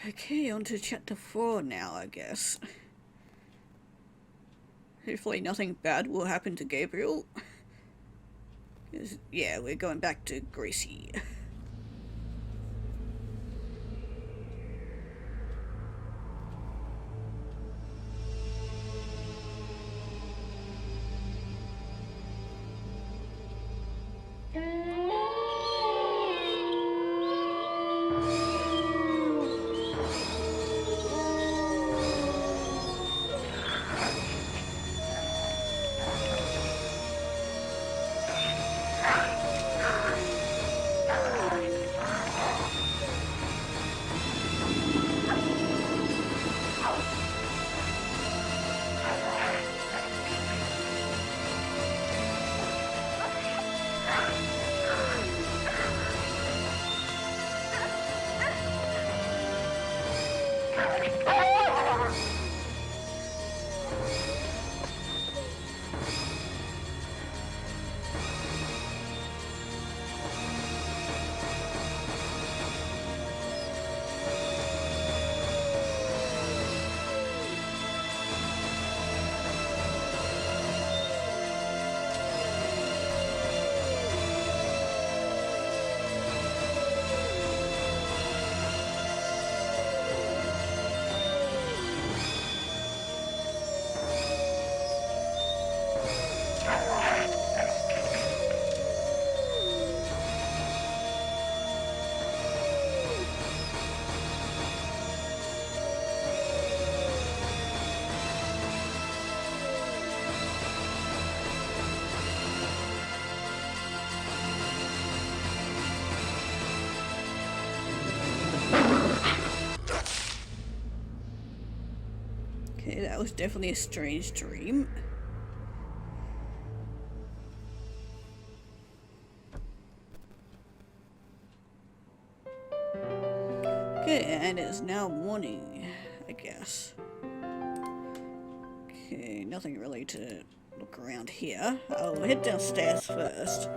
Okay, on to chapter 4 now, I guess. Hopefully nothing bad will happen to Gabriel. Yeah, we're going back to Gracie. Okay, that was definitely a strange dream. Okay, and it is now morning, I guess. Okay, nothing really to look around here. I'll head downstairs first.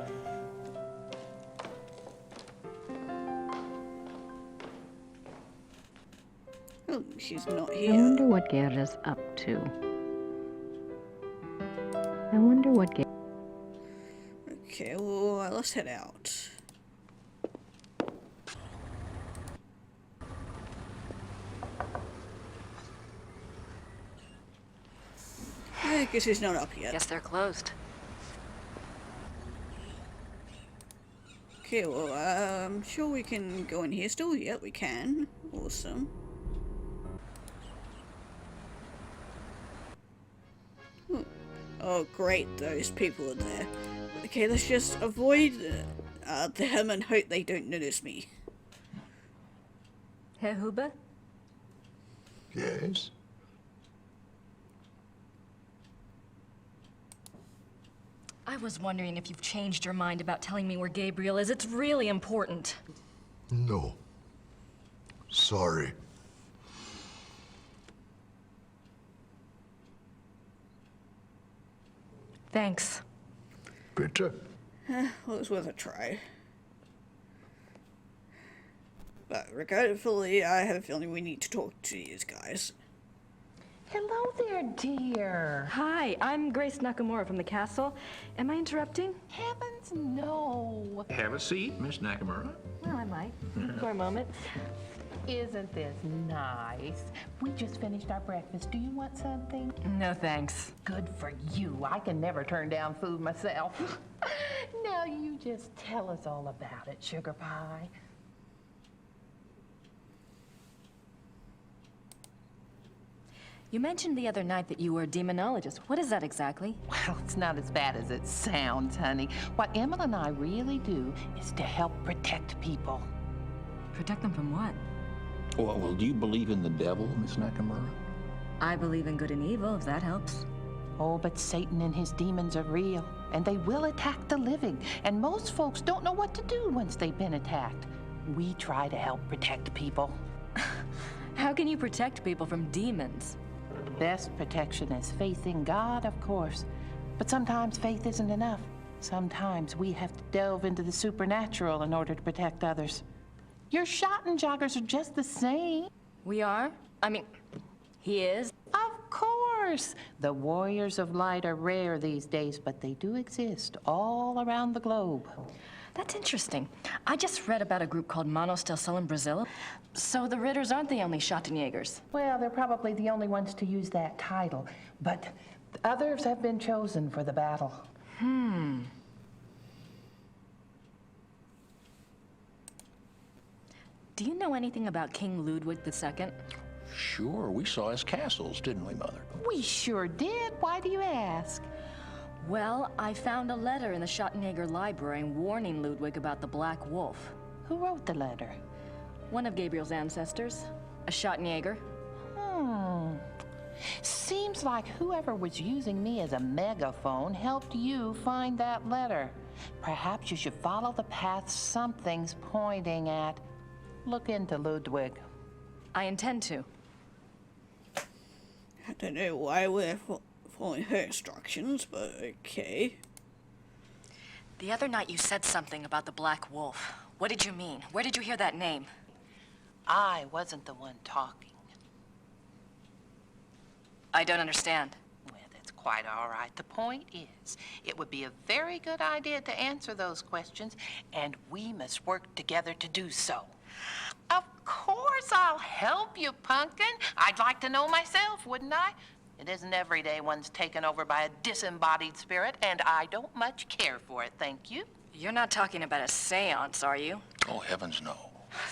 Oh, she's not here. I wonder what Gabriel's up to. I wonder what Okay, well, let's head out. I guess he's not up yet. Guess they're closed. Okay, well, I'm sure we can go in here still. Yeah, we can. Awesome. Oh, great, those people are there. Okay, let's just avoid them and hope they don't notice me. Herr Huber? Yes? I was wondering if you've changed your mind about telling me where Gabriel is. It's really important. No. Sorry. Thanks. Bitte? Well, it was worth a try. But regretfully, I have a feeling we need to talk to these guys. Hello there, dear. Hi, I'm Grace Nakamura from the castle. Am I interrupting? Heavens, no. Have a seat, Miss Nakamura. Well, I might. For a moment. Isn't this nice? We just finished our breakfast. Do you want something? No, thanks. Good for you. I can never turn down food myself. Now you just tell us all about it, Sugar Pie. You mentioned the other night that you were a demonologist. What is that exactly? Well, it's not as bad as it sounds, honey. What Emma and I really do is to help protect people. Protect them from what? Well, do you believe in the devil, Miss Nakamura? I believe in good and evil, if that helps. Oh, but Satan and his demons are real, and they will attack the living. And most folks don't know what to do once they've been attacked. We try to help protect people. How can you protect people from demons? The best protection is faith in God, of course. But sometimes faith isn't enough. Sometimes we have to delve into the supernatural in order to protect others. Your shot and joggers are just the same. We are? I mean, he is? Of course! The warriors of light are rare these days, but they do exist all around the globe. That's interesting. I just read about a group called Manos del Sol in Brazil. So the Ritters aren't the only Schottenjägers. Well, they're probably the only ones to use that title, but others have been chosen for the battle. Do you know anything about King Ludwig II? Sure, we saw his castles, didn't we, Mother? We sure did. Why do you ask? Well, I found a letter in the Schottenjäger library warning Ludwig about the Black Wolf. Who wrote the letter? One of Gabriel's ancestors, a Schottenjäger. Seems like whoever was using me as a megaphone helped you find that letter. Perhaps you should follow the path something's pointing at. Look into Ludwig. I intend to. I don't know why we're following her instructions, but okay. The other night you said something about the Black Wolf. What did you mean? Where did you hear that name? I wasn't the one talking. I don't understand. Well, that's quite all right. The point is, it would be a very good idea to answer those questions, and we must work together to do so. Of course I'll help you, Pumpkin. I'd like to know myself, wouldn't I? It isn't every day one's taken over by a disembodied spirit, and I don't much care for it, thank you. You're not talking about a seance, are you? Oh, heavens no.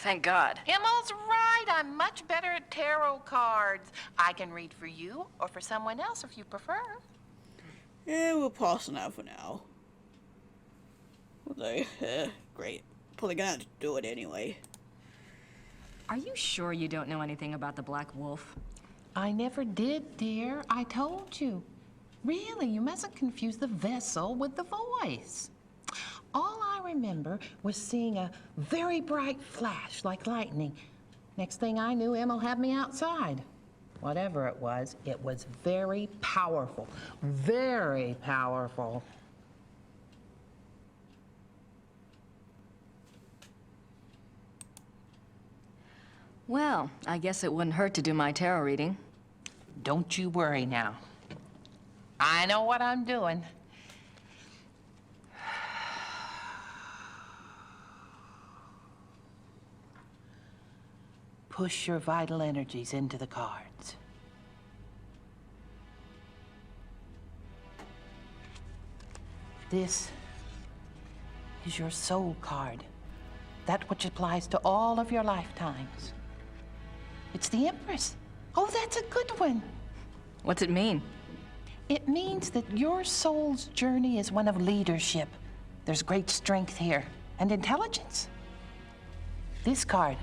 Thank God. Emil's right. I'm much better at tarot cards. I can read for you or for someone else if you prefer. Yeah, we'll pass on that for now. Although, great. Probably gonna have to do it anyway. Are you sure you don't know anything about the Black Wolf? I never did, dear. I told you. Really, you mustn't confuse the vessel with the voice. All I remember was seeing a very bright flash like lightning. Next thing I knew, Emil had me outside. Whatever it was very powerful. Very powerful. Well, I guess it wouldn't hurt to do my tarot reading. Don't you worry now. I know what I'm doing. Push your vital energies into the cards. This is your soul card. That which applies to all of your lifetimes. It's the Empress. Oh, that's a good one. What's it mean? It means that your soul's journey is one of leadership. There's great strength here, and intelligence. This card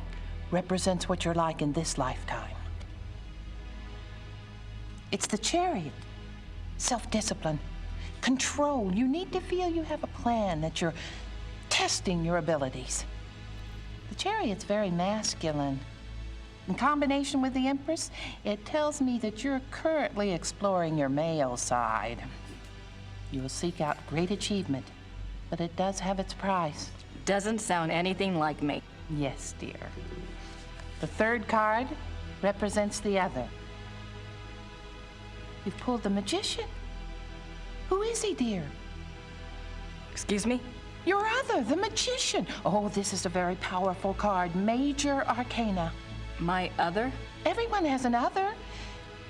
represents what you're like in this lifetime. It's the Chariot. Self-discipline, control. You need to feel you have a plan, that you're testing your abilities. The Chariot's very masculine. In combination with the Empress, it tells me that you're currently exploring your male side. You will seek out great achievement, but it does have its price. Doesn't sound anything like me. Yes, dear. The third card represents the other. You've pulled the Magician. Who is he, dear? Excuse me? Your other, the Magician. Oh, this is a very powerful card. Major Arcana. My other? Everyone has an other.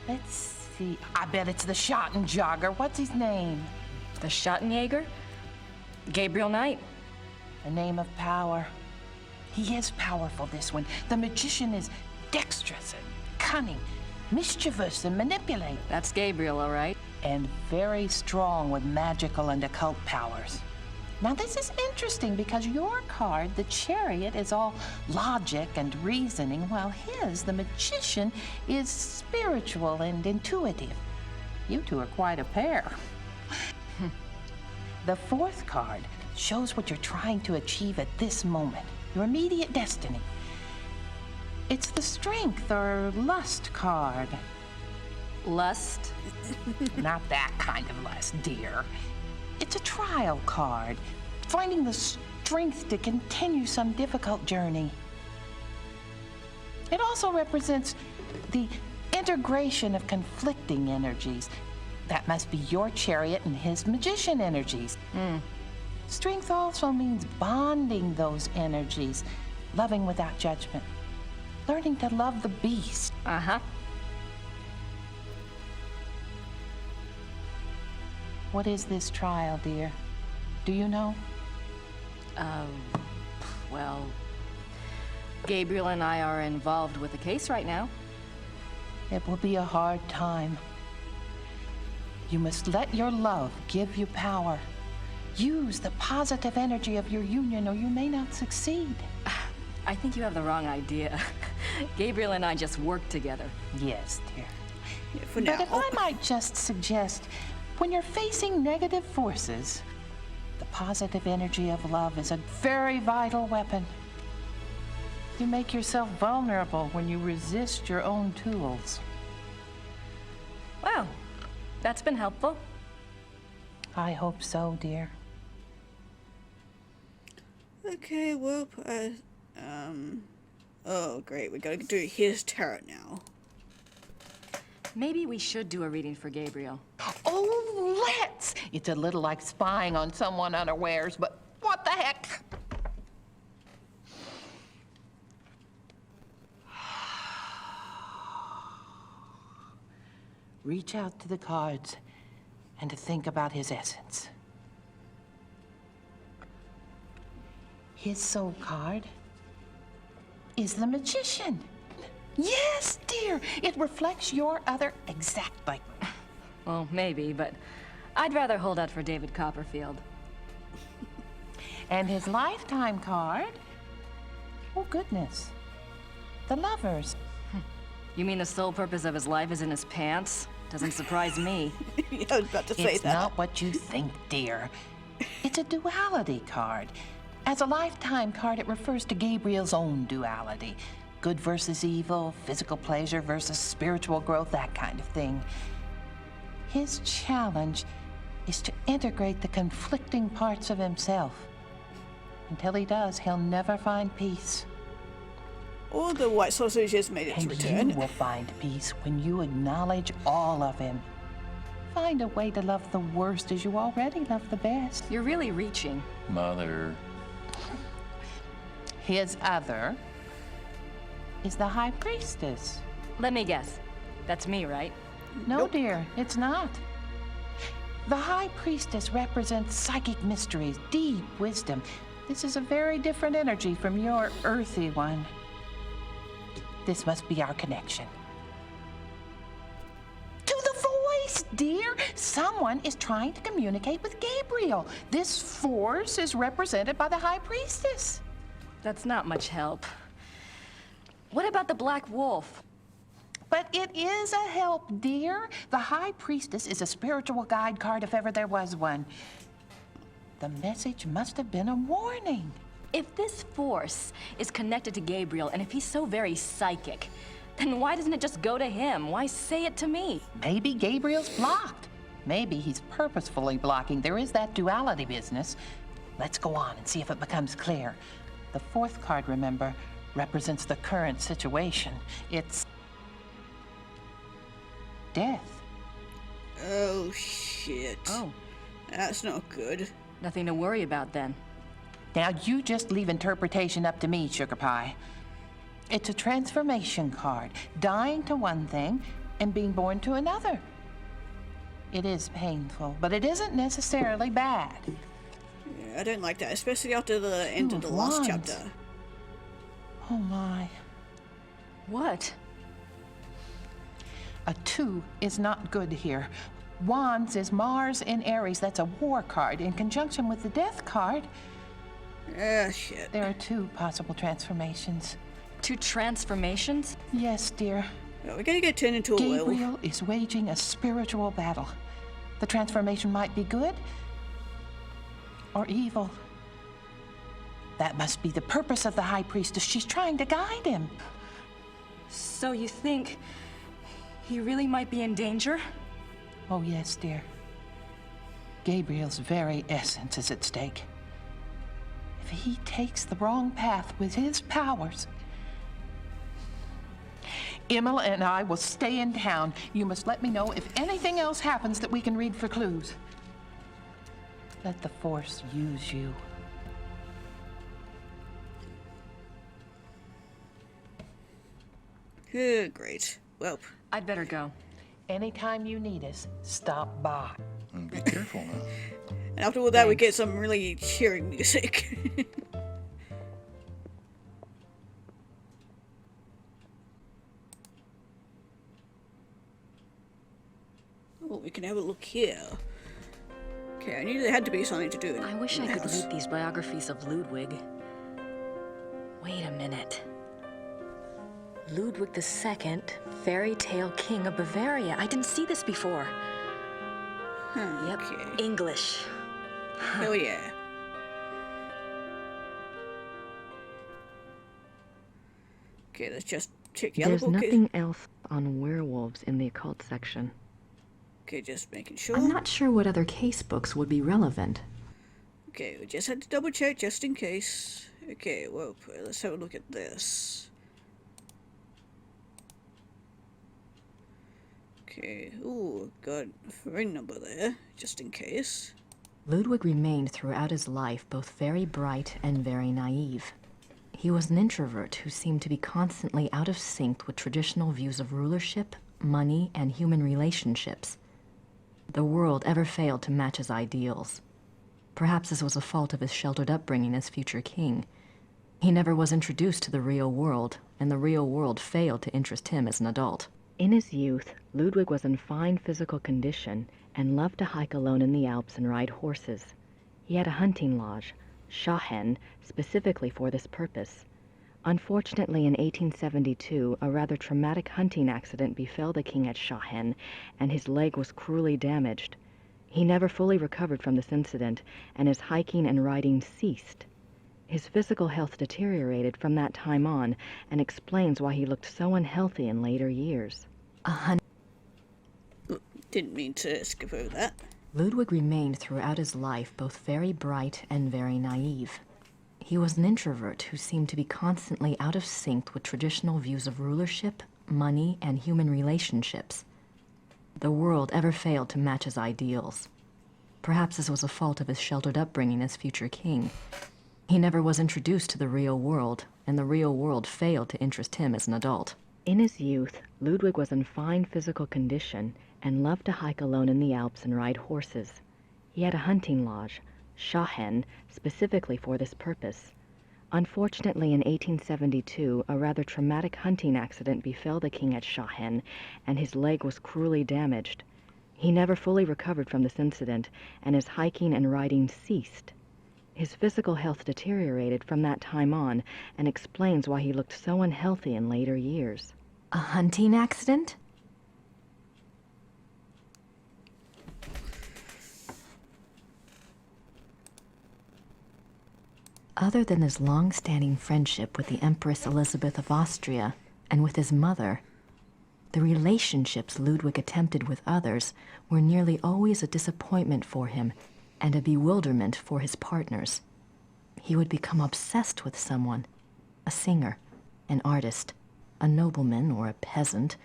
Let's see. I bet it's the Schottenjäger. What's his name? The Schottenjäger? Gabriel Knight. A name of power. He is powerful, this one. The Magician is dexterous and cunning, mischievous and manipulate. That's Gabriel, all right. And very strong with magical and occult powers. Now, this is interesting because your card, the Chariot, is all logic and reasoning, while his, the Magician, is spiritual and intuitive. You two are quite a pair. The fourth card shows what you're trying to achieve at this moment, your immediate destiny. It's the Strength or Lust card. Lust? Not that kind of lust, dear. It's a trial card, finding the strength to continue some difficult journey. It also represents the integration of conflicting energies. That must be your chariot and his magician energies. Strength also means bonding those energies, loving without judgment, learning to love the beast. Uh-huh. What is this trial, dear? Do you know? Well, Gabriel and I are involved with the case right now. It will be a hard time. You must let your love give you power. Use the positive energy of your union or you may not succeed. I think you have the wrong idea. Gabriel and I just work together. Yes, dear. Yeah, for But now. if I might just suggest, when you're facing negative forces, the positive energy of love is a very vital weapon. You make yourself vulnerable when you resist your own tools. Well, that's been helpful. I hope so, dear. Okay, well, oh great, we gotta do his tarot now. Maybe we should do a reading for Gabriel. Oh, let's! It's a little like spying on someone unawares, but what the heck? Reach out to the cards and to think about his essence. His soul card is the magician. Yes, dear, it reflects your other exactly. Well, maybe, but I'd rather hold out for David Copperfield. And his lifetime card? Oh, goodness. The lovers. You mean the sole purpose of his life is in his pants? Doesn't surprise me. Yeah, I was about to say It's that. not what you think, dear. It's a duality card. As a lifetime card, it refers to Gabriel's own duality. Good versus evil, physical pleasure versus spiritual growth, that kind of thing. His challenge is to integrate the conflicting parts of himself. Until he does, he'll never find peace. All the white sausage has made its And return. you will find peace when you acknowledge all of him. Find a way to love the worst as you already love the best. You're really reaching. Mother. His other is the High Priestess. Let me guess. That's me, right? No, dear, it's not. The High Priestess represents psychic mysteries, deep wisdom. This is a very different energy from your earthy one. This must be our connection. To the voice, dear! Someone is trying to communicate with Gabriel. This force is represented by the High Priestess. That's not much help. What about the Black Wolf? But it is a help, dear. The High Priestess is a spiritual guide card if ever there was one. The message must have been a warning. If this force is connected to Gabriel, and if he's so very psychic, then why doesn't it just go to him? Why say it to me? Maybe Gabriel's blocked. Maybe he's purposefully blocking. There is that duality business. Let's go on and see if it becomes clear. The fourth card, remember, represents the current situation. It's death. Oh shit. Oh, That's not good. nothing to worry about then. Now, you just leave interpretation up to me, Sugar Pie. It's a transformation card, dying to one thing and being born to another. It is painful, but it isn't necessarily bad. Yeah, I don't like that, especially after the end of Two the of last Wands. chapter. Oh my. What? A 2 is not good here. Wands is Mars in Aries. That's a war card. In conjunction with the death card, Ah, shit. there are 2 possible transformations. 2 transformations? Yes, dear. Well, we're gonna get turned into a whale. Gabriel is waging a spiritual battle. The transformation might be good or evil. That must be the purpose of the High Priestess. She's trying to guide him. So you think he really might be in danger? Oh, yes, dear. Gabriel's very essence is at stake. If he takes the wrong path with his powers, Emil and I will stay in town. You must let me know if anything else happens that we can read for clues. Let the Force use you. Great. Well, I'd better go. Anytime you need us, stop by. And be careful now. and after all that, we get some really cheering music. Oh, we can have a look here. Okay, I knew there had to be something to do. I wish I could read these biographies of Ludwig. Wait a minute. Ludwig II, fairy tale king of Bavaria. I didn't see this before. Yep, Okay. English. Hell yeah. Okay, let's just check the other There's book. nothing else on werewolves in the occult section. Okay, just making sure. I'm not sure what other case books would be relevant. Okay, we just had to double check just in case. Okay, well, let's have a look at this. Okay, ooh, got a phone number there, just in case. Ludwig remained throughout his life both very bright and very naive. He was an introvert who seemed to be constantly out of sync with traditional views of rulership, money, and human relationships. The world ever failed to match his ideals. Perhaps this was a fault of his sheltered upbringing as future king. He never was introduced to the real world, and the real world failed to interest him as an adult. In his youth, Ludwig was in fine physical condition and loved to hike alone in the Alps and ride horses. He had a hunting lodge, Schahen, specifically for this purpose. Unfortunately, in 1872, a rather traumatic hunting accident befell the king at Schahen, and his leg was cruelly damaged. He never fully recovered from this incident, and his hiking and riding ceased. His physical health deteriorated from that time on, and explains why he looked so unhealthy in later years. Didn't mean to skip over that. Ludwig remained throughout his life both very bright and very naive. He was an introvert who seemed to be constantly out of sync with traditional views of rulership, money, and human relationships. The world ever failed to match his ideals. Perhaps this was a fault of his sheltered upbringing as future king. He never was introduced to the real world, and the real world failed to interest him as an adult. In his youth, Ludwig was in fine physical condition and loved to hike alone in the Alps and ride horses. He had a hunting lodge, Schahen, specifically for this purpose. Unfortunately, in 1872, a rather traumatic hunting accident befell the king at Schahen, and his leg was cruelly damaged. He never fully recovered from this incident, and his hiking and riding ceased. His physical health deteriorated from that time on, and explains why he looked so unhealthy in later years. A hunting accident? Other than his long-standing friendship with the Empress Elizabeth of Austria and with his mother, the relationships Ludwig attempted with others were nearly always a disappointment for him and a bewilderment for his partners. He would become obsessed with someone, a singer, an artist, a nobleman or a peasant,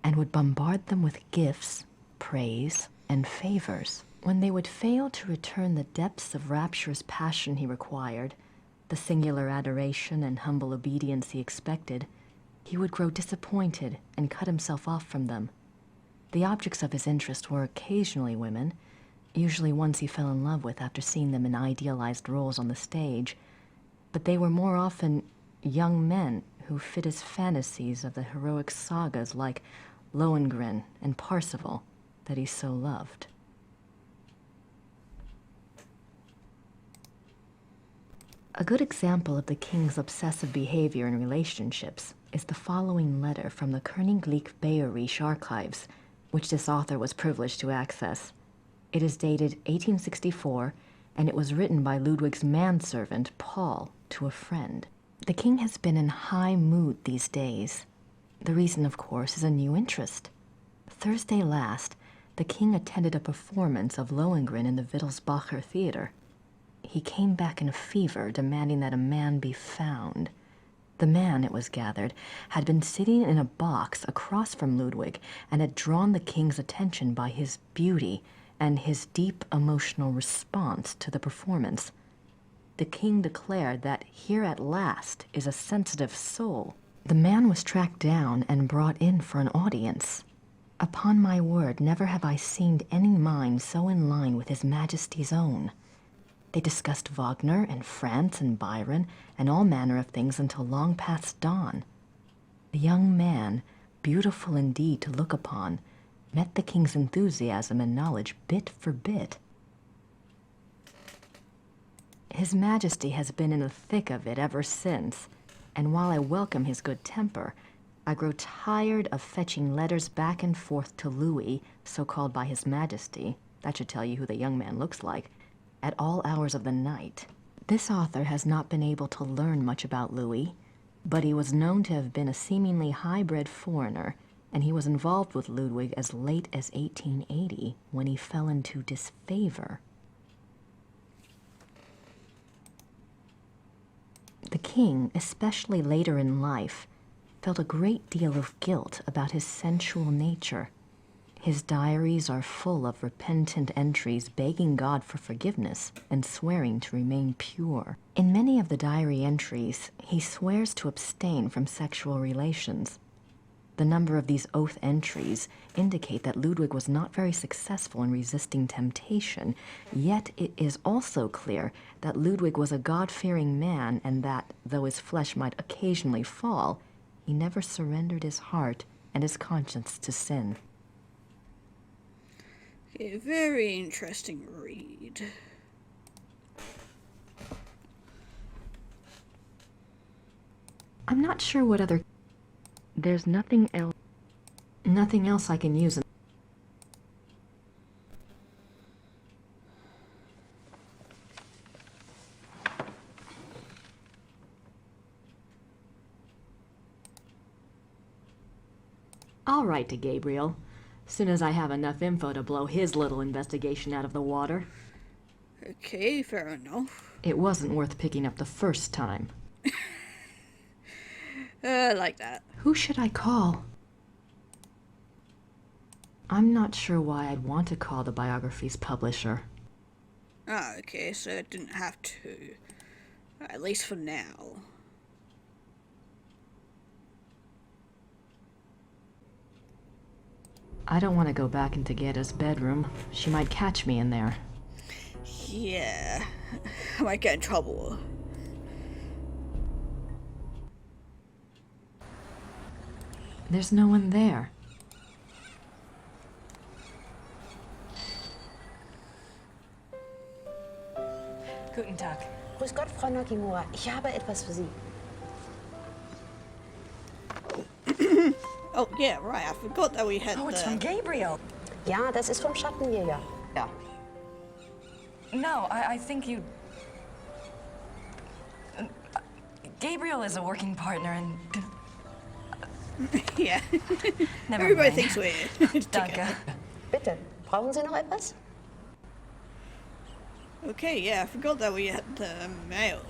and would bombard them with gifts, praise, and favors. When they would fail to return the depths of rapturous passion he required, the singular adoration and humble obedience he expected, he would grow disappointed and cut himself off from them. The objects of his interest were occasionally women, usually ones he fell in love with after seeing them in idealized roles on the stage, but they were more often young men who fit his fantasies of the heroic sagas like Lohengrin and Parsifal that he so loved. A good example of the king's obsessive behavior in relationships is the following letter from the Königlich Bayerische archives, which this author was privileged to access. It is dated 1864, and it was written by Ludwig's manservant, Paul, to a friend. The king has been in high mood these days. The reason, of course, is a new interest. Thursday last, the king attended a performance of Lohengrin in the Wittelsbacher Theater. He came back in a fever, demanding that a man be found. The man, it was gathered, had been sitting in a box across from Ludwig and had drawn the king's attention by his beauty and his deep emotional response to the performance. The king declared that here at last is a sensitive soul. The man was tracked down and brought in for an audience. Upon my word, never have I seen any mind so in line with His Majesty's own. They discussed Wagner and France and Byron and all manner of things until long past dawn. The young man, beautiful indeed to look upon, met the king's enthusiasm and knowledge bit for bit. His Majesty has been in the thick of it ever since, and while I welcome his good temper, I grow tired of fetching letters back and forth to Louis, so called by His Majesty, that should tell you who the young man looks like, at all hours of the night. This author has not been able to learn much about Louis, but he was known to have been a seemingly high-bred foreigner, and he was involved with Ludwig as late as 1880, when he fell into disfavor. The king, especially later in life, felt a great deal of guilt about his sensual nature. His diaries are full of repentant entries begging God for forgiveness and swearing to remain pure. In many of the diary entries, he swears to abstain from sexual relations. The number of these oath entries indicate that Ludwig was not very successful in resisting temptation, yet it is also clear that Ludwig was a God-fearing man and that, though his flesh might occasionally fall, he never surrendered his heart and his conscience to sin. A very interesting read. I'm not sure what other... There's nothing else I can use. I'll write to Gabriel, soon as I have enough info to blow his little investigation out of the water. Okay, fair enough. It wasn't worth picking up the first time. Like that. Who should I call? I'm not sure why I'd want to call the biography's publisher. Ah, okay, so it didn't have to. At least for now. I don't want to go back into Gerda's bedroom. She might catch me in there. Yeah, I might get in trouble. There's no one there. Guten Tag. Grüß Gott, Frau Nakamura. Ich habe etwas für Sie. Oh, yeah, right, I forgot that we had Oh, it's from Gabriel. Ja, das ist vom Schattenjäger. Ja. No, I think you... Gabriel is a working partner and... Yeah. Never Everybody mind. thinks we're Danke. Bitte, brauchen Sie noch etwas? Okay, yeah, I forgot that we had the mail.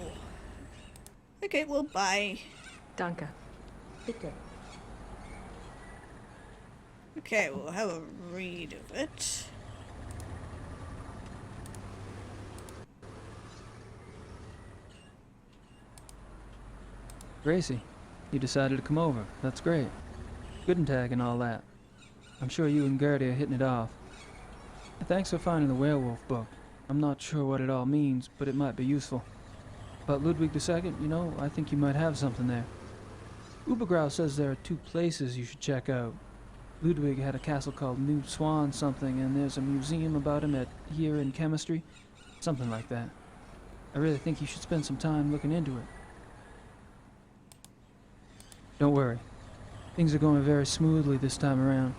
Okay, well, bye. Danke. Bitte. Okay, we'll have a read of it. Gracie, you decided to come over. That's great. Guten Tag and all that. I'm sure you and Gertie are hitting it off. Thanks for finding the werewolf book. I'm not sure what it all means, but it might be useful. About Ludwig II, you know, I think you might have something there. Ubergrau says there are 2 places you should check out. Ludwig had a castle called New Swan something, and there's a museum about him at Year in Chemistry. Something like that. I really think you should spend some time looking into it. Don't worry. Things are going very smoothly this time around.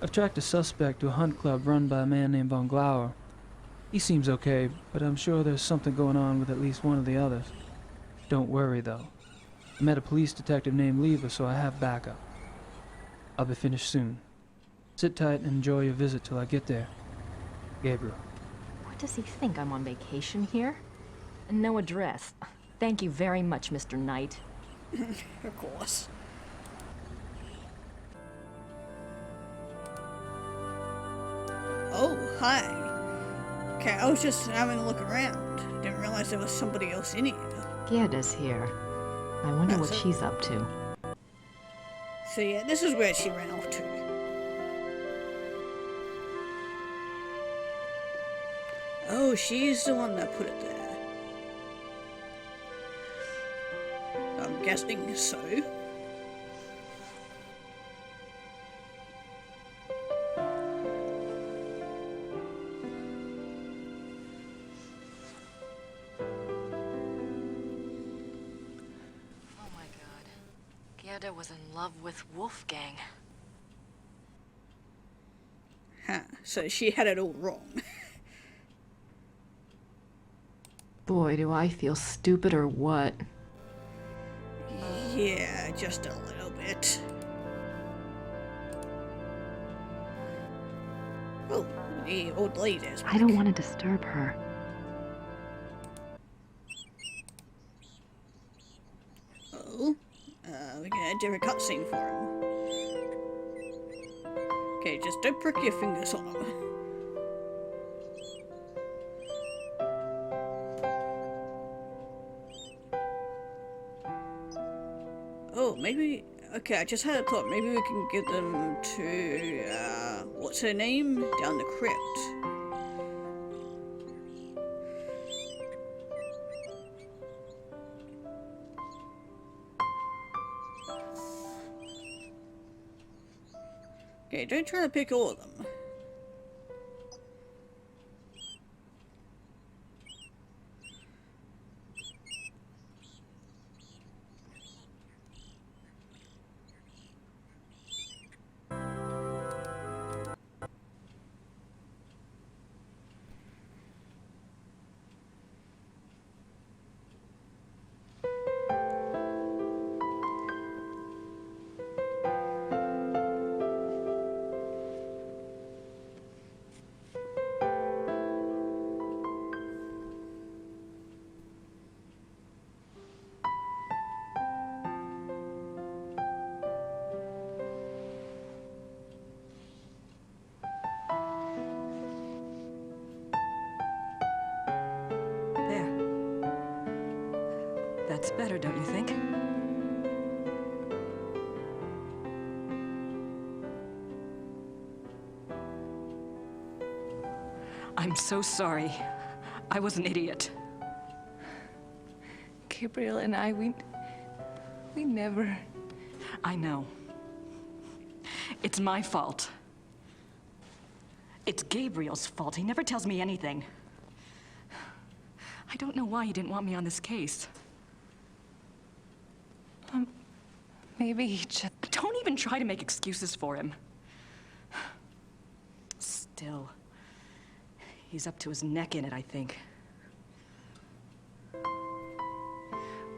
I've tracked a suspect to a hunt club run by a man named Von Glauer. He seems okay, but I'm sure there's something going on with at least one of the others. Don't worry, though. I met a police detective named Lever, so I have backup. I'll be finished soon. Sit tight and enjoy your visit till I get there. Gabriel. What does he think, I'm on vacation here? No address. Thank you very much, Mr. Knight. Of course. Oh, hi. Okay, I was just having a look around. Didn't realize there was somebody else in here. Gerda's here. I wonder what so- she's up to. So yeah, this is where she ran off to. Oh, she's the one that put it there. I'm guessing so. Oh my god. Gerda was in love with Wolfgang. Huh, so she had it all wrong. Boy, do I feel stupid or what? Yeah, just a little bit. Oh, the old lady is back. I don't want to disturb her. Oh, we get a different cutscene for him. Okay, just don't prick your fingers on him. Oh, maybe... Okay, I just had a thought. Maybe we can give them to... what's her name? Down the crypt. Okay, don't try to pick all of them. There. That's better, don't you think? I'm so sorry. I was an idiot. Gabriel and I, we never... I know. It's my fault. It's Gabriel's fault. He never tells me anything. I don't know why he didn't want me on this case. Maybe he just... Don't even try to make excuses for him. Still, he's up to his neck in it, I think.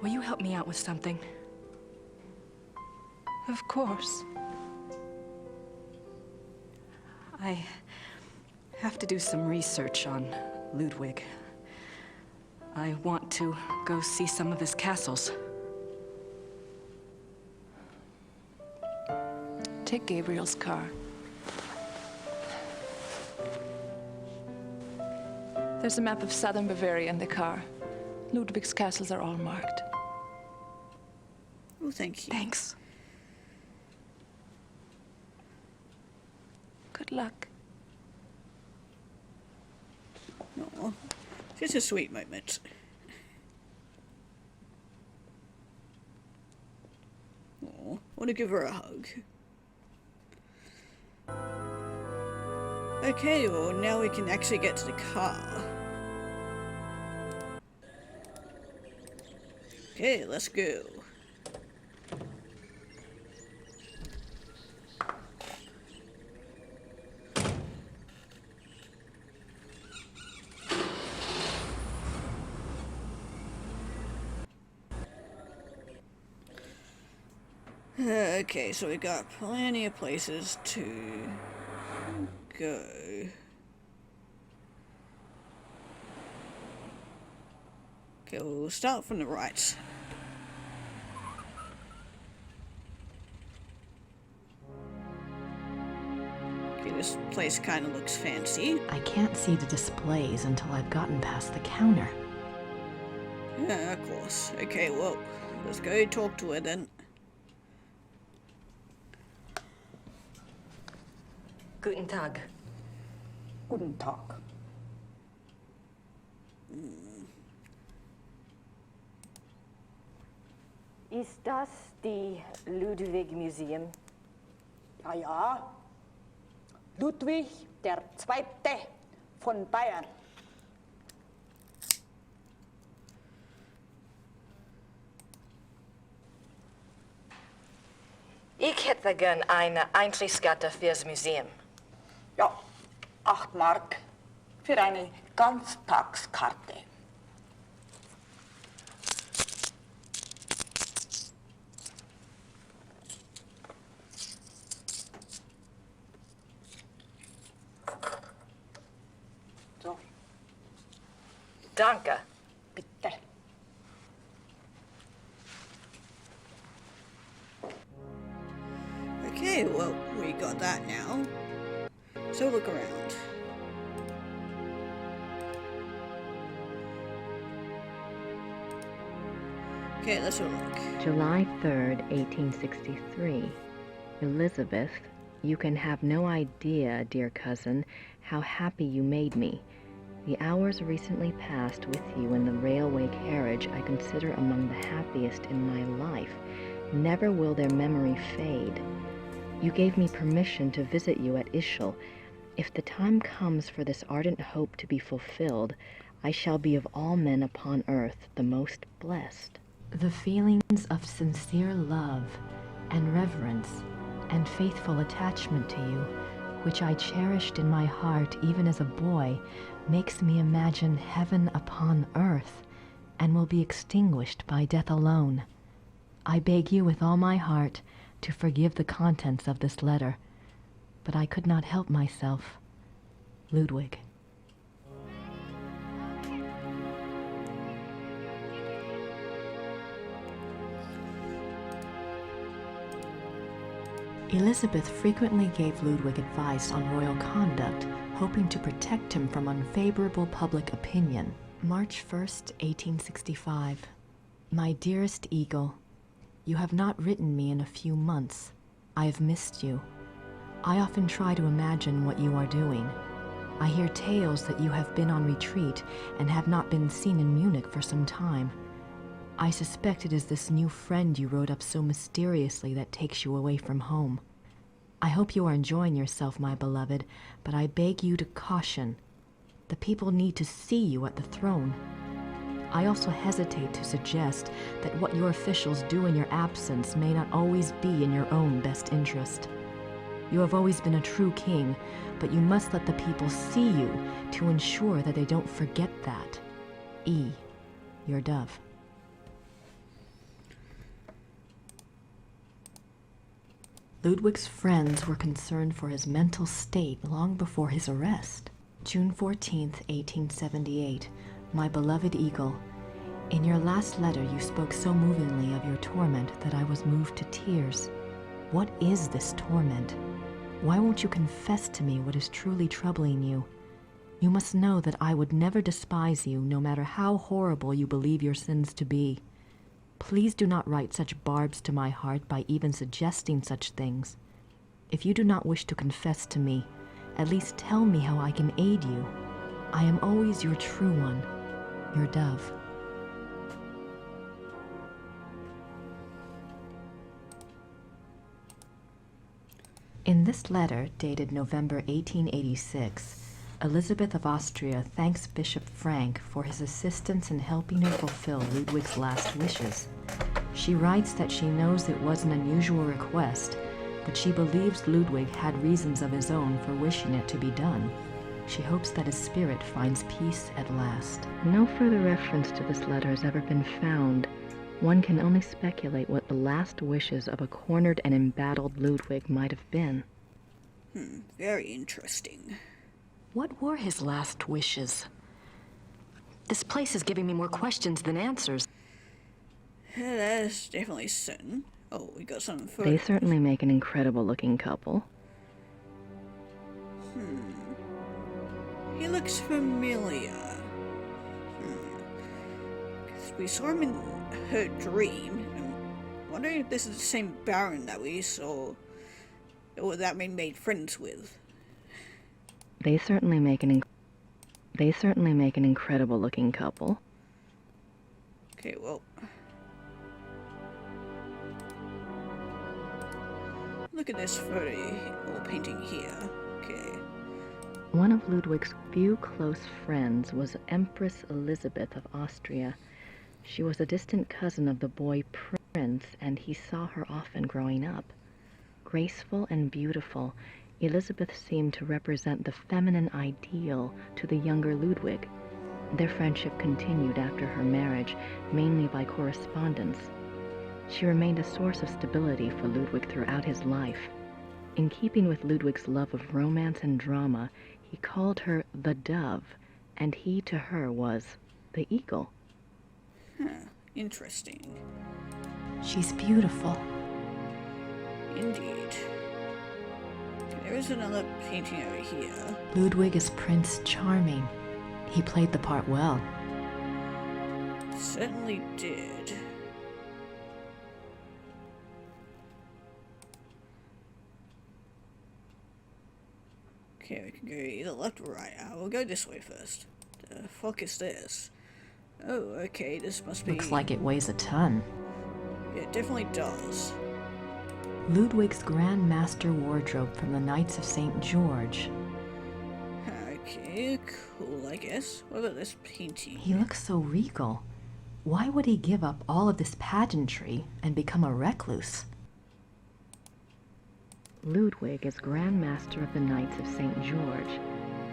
Will you help me out with something? Of course. I have to do some research on Ludwig. I want to go see some of his castles. Take Gabriel's car. There's a map of southern Bavaria in the car. Ludwig's castles are all marked. Oh, thank you. Thanks. Good luck. Aw, just a sweet moment. Oh, want to give her a hug. Okay, well now we can actually get to the car. Okay, let's go. Okay, so we got plenty of places to go. Okay, we'll start from the right. this place kind of looks fancy. I can't see the displays until I've gotten past the counter. Yeah, of course. Okay, well, let's go talk to her then. Guten Tag. Guten Tag. Ist das die Ludwig Museum? Ja, ja. Ludwig der Zweite von Bayern. Ich hätte gern eine Eintrittskarte fürs Museum. Ja, 8 Mark für eine Ganztagskarte. So, Danke. bitte. Okay, well, we got that now. So look around. Okay, let's have a look. July 3rd, 1863. Elizabeth, you can have no idea, dear cousin, how happy you made me. The hours recently passed with you in the railway carriage I consider among the happiest in my life. Never will their memory fade. You gave me permission to visit you at Ischl. If the time comes for this ardent hope to be fulfilled, I shall be of all men upon earth the most blessed. The feelings of sincere love and reverence and faithful attachment to you, which I cherished in my heart even as a boy, makes me imagine heaven upon earth and will be extinguished by death alone. I beg you with all my heart to forgive the contents of this letter, but I could not help myself. Ludwig. Elizabeth frequently gave Ludwig advice on royal conduct, hoping to protect him from unfavorable public opinion. March 1st, 1865. My dearest Eagle, you have not written me in a few months. I have missed you. I often try to imagine what you are doing. I hear tales that you have been on retreat and have not been seen in Munich for some time. I suspect it is this new friend you wrote up so mysteriously that takes you away from home. I hope you are enjoying yourself, my beloved, but I beg you to caution. The people need to see you at the throne. I also hesitate to suggest that what your officials do in your absence may not always be in your own best interest. You have always been a true king, but you must let the people see you to ensure that they don't forget that. E. Your dove. Ludwig's friends were concerned for his mental state long before his arrest. June 14th, 1878. My beloved Eagle, in your last letter you spoke so movingly of your torment that I was moved to tears. What is this torment? Why won't you confess to me what is truly troubling you? You must know that I would never despise you, no matter how horrible you believe your sins to be. Please do not write such barbs to my heart by even suggesting such things. If you do not wish to confess to me, at least tell me how I can aid you. I am always your true one, your dove. In this letter, dated November 1886, Elizabeth of Austria thanks Bishop Frank for his assistance in helping her fulfill Ludwig's last wishes. She writes that she knows it was an unusual request, but she believes Ludwig had reasons of his own for wishing it to be done. She hopes that his spirit finds peace at last. No further reference to this letter has ever been found. One can only speculate what the last wishes of a cornered and embattled Ludwig might have been. Very interesting. What were his last wishes? This place is giving me more questions than answers. Yeah, that is definitely certain. Oh, we got some photos. They certainly make an incredible looking couple. He looks familiar. We saw him in her dream. I'm wondering if this is the same Baron that we saw, or that we made friends with. They certainly make an incredible looking couple. Okay, well. Look at this photo or painting here. Okay. One of Ludwig's few close friends was Empress Elizabeth of Austria. She was a distant cousin of the boy Prince, and he saw her often growing up. Graceful and beautiful, Elizabeth seemed to represent the feminine ideal to the younger Ludwig. Their friendship continued after her marriage, mainly by correspondence. She remained a source of stability for Ludwig throughout his life. In keeping with Ludwig's love of romance and drama, he called her the Dove, and he to her was the Eagle. Interesting. She's beautiful. Indeed. There is another painting over here. Ludwig is Prince Charming. He played the part well. Certainly did. Okay, we can go either left or right. We'll go this way first. The fuck is this? Oh, okay, this must be... Looks like it weighs a ton. Yeah, it definitely does. Ludwig's Grand Master wardrobe from the Knights of St. George. Okay, cool, I guess. What about this painting? He looks so regal. Why would he give up all of this pageantry and become a recluse? Ludwig is Grand Master of the Knights of St. George.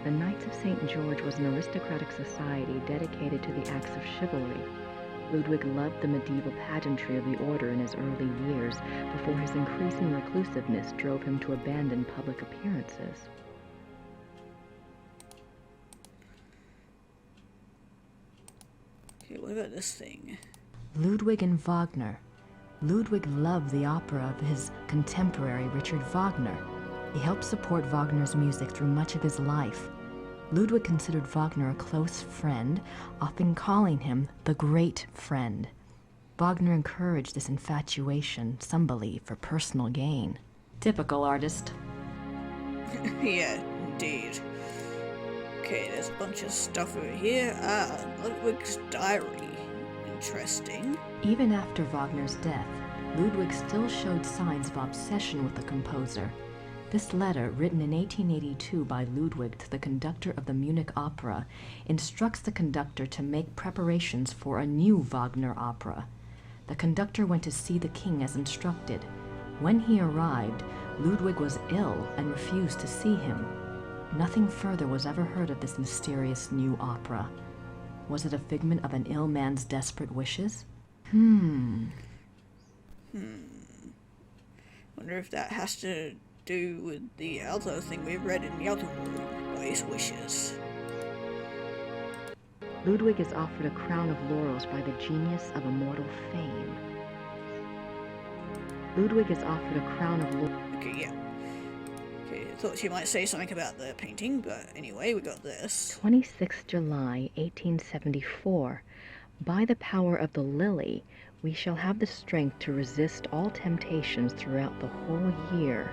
The Knights of St. George was an aristocratic society dedicated to the acts of chivalry. Ludwig loved the medieval pageantry of the order in his early years, before his increasing reclusiveness drove him to abandon public appearances. Okay, what about this thing? Ludwig and Wagner. Ludwig loved the opera of his contemporary Richard Wagner. He helped support Wagner's music through much of his life. Ludwig considered Wagner a close friend, often calling him the great friend. Wagner encouraged this infatuation, some believe, for personal gain. Typical artist. Yeah, indeed. Okay, there's a bunch of stuff over here. Ludwig's diary. Interesting. Even after Wagner's death, Ludwig still showed signs of obsession with the composer. This letter, written in 1882 by Ludwig to the conductor of the Munich Opera, instructs the conductor to make preparations for a new Wagner opera. The conductor went to see the king as instructed. When he arrived, Ludwig was ill and refused to see him. Nothing further was ever heard of this mysterious new opera. Was it a figment of an ill man's desperate wishes? Wonder if that has to do with the other thing we read in the other room, or his wishes. Ludwig is offered a crown of laurels by the genius of immortal fame. Ludwig is offered a crown of laurels. Okay, yeah. Okay, I thought she might say something about the painting, but anyway, we got this. 26 July, 1874. By the power of the lily, we shall have the strength to resist all temptations throughout the whole year.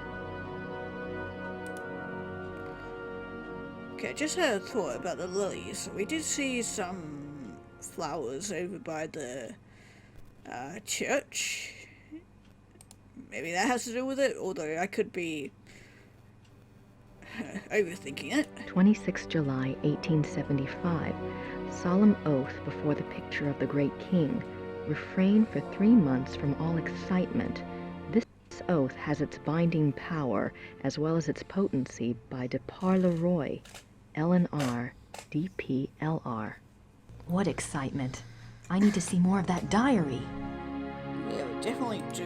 Okay, I just had a thought about the lilies. We did see some flowers over by the church. Maybe that has to do with it, although I could be overthinking it. 26 July, 1875. Solemn oath before the picture of the great king. Refrain for 3 months from all excitement. This oath has its binding power as well as its potency by de par le Roy, LNR, DPLR. What excitement. I need to see more of that diary. Yeah, we definitely do.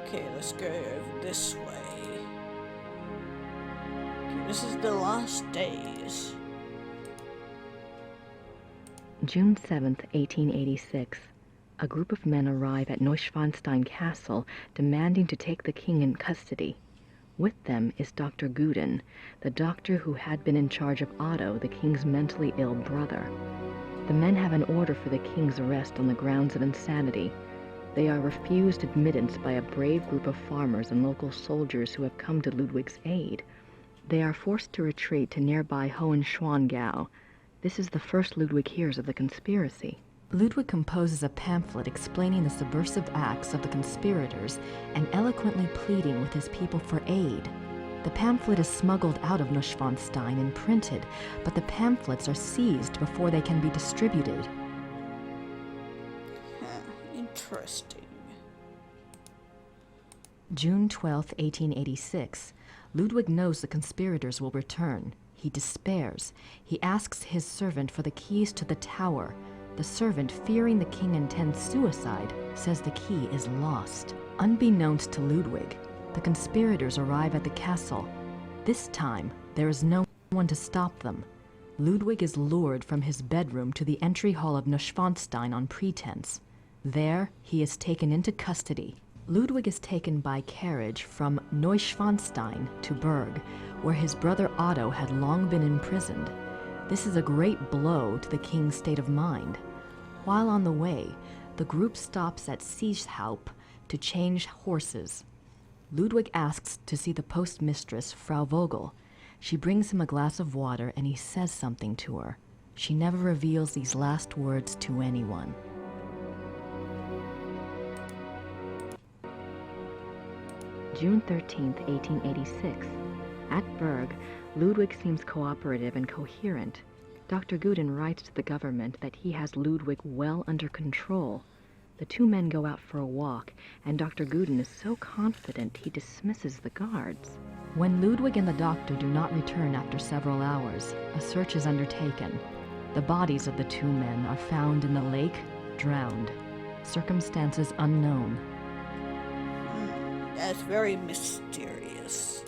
Okay, let's go over this way. Okay, this is the last days. June 7th, 1886. a group of men arrive at Neuschwanstein Castle demanding to take the king in custody. With them is Dr. Guden, the doctor who had been in charge of Otto, the king's mentally ill brother. The men have an order for the king's arrest on the grounds of insanity. They are refused admittance by a brave group of farmers and local soldiers who have come to Ludwig's aid. They are forced to retreat to nearby Hohenschwangau. This is the first Ludwig hears of the conspiracy. Ludwig composes a pamphlet explaining the subversive acts of the conspirators and eloquently pleading with his people for aid. The pamphlet is smuggled out of Neuschwanstein and printed, but the pamphlets are seized before they can be distributed. Interesting. June 12, 1886. Ludwig knows the conspirators will return. He despairs. He asks his servant for the keys to the tower. The servant, fearing the king intends suicide, says the key is lost. Unbeknownst to Ludwig, the conspirators arrive at the castle. This time, there is no one to stop them. Ludwig is lured from his bedroom to the entry hall of Neuschwanstein on pretense. There, he is taken into custody. Ludwig is taken by carriage from Neuschwanstein to Berg, where his brother Otto had long been imprisoned. This is a great blow to the king's state of mind. While on the way, the group stops at Sieshaupt to change horses. Ludwig asks to see the postmistress, Frau Vogel. She brings him a glass of water and he says something to her. She never reveals these last words to anyone. June 13, 1886. At Berg, Ludwig seems cooperative and coherent. Dr. Guden writes to the government that he has Ludwig well under control. The two men go out for a walk, and Dr. Guden is so confident he dismisses the guards. When Ludwig and the doctor do not return after several hours, a search is undertaken. The bodies of the two men are found in the lake, drowned. Circumstances unknown. That's very mysterious.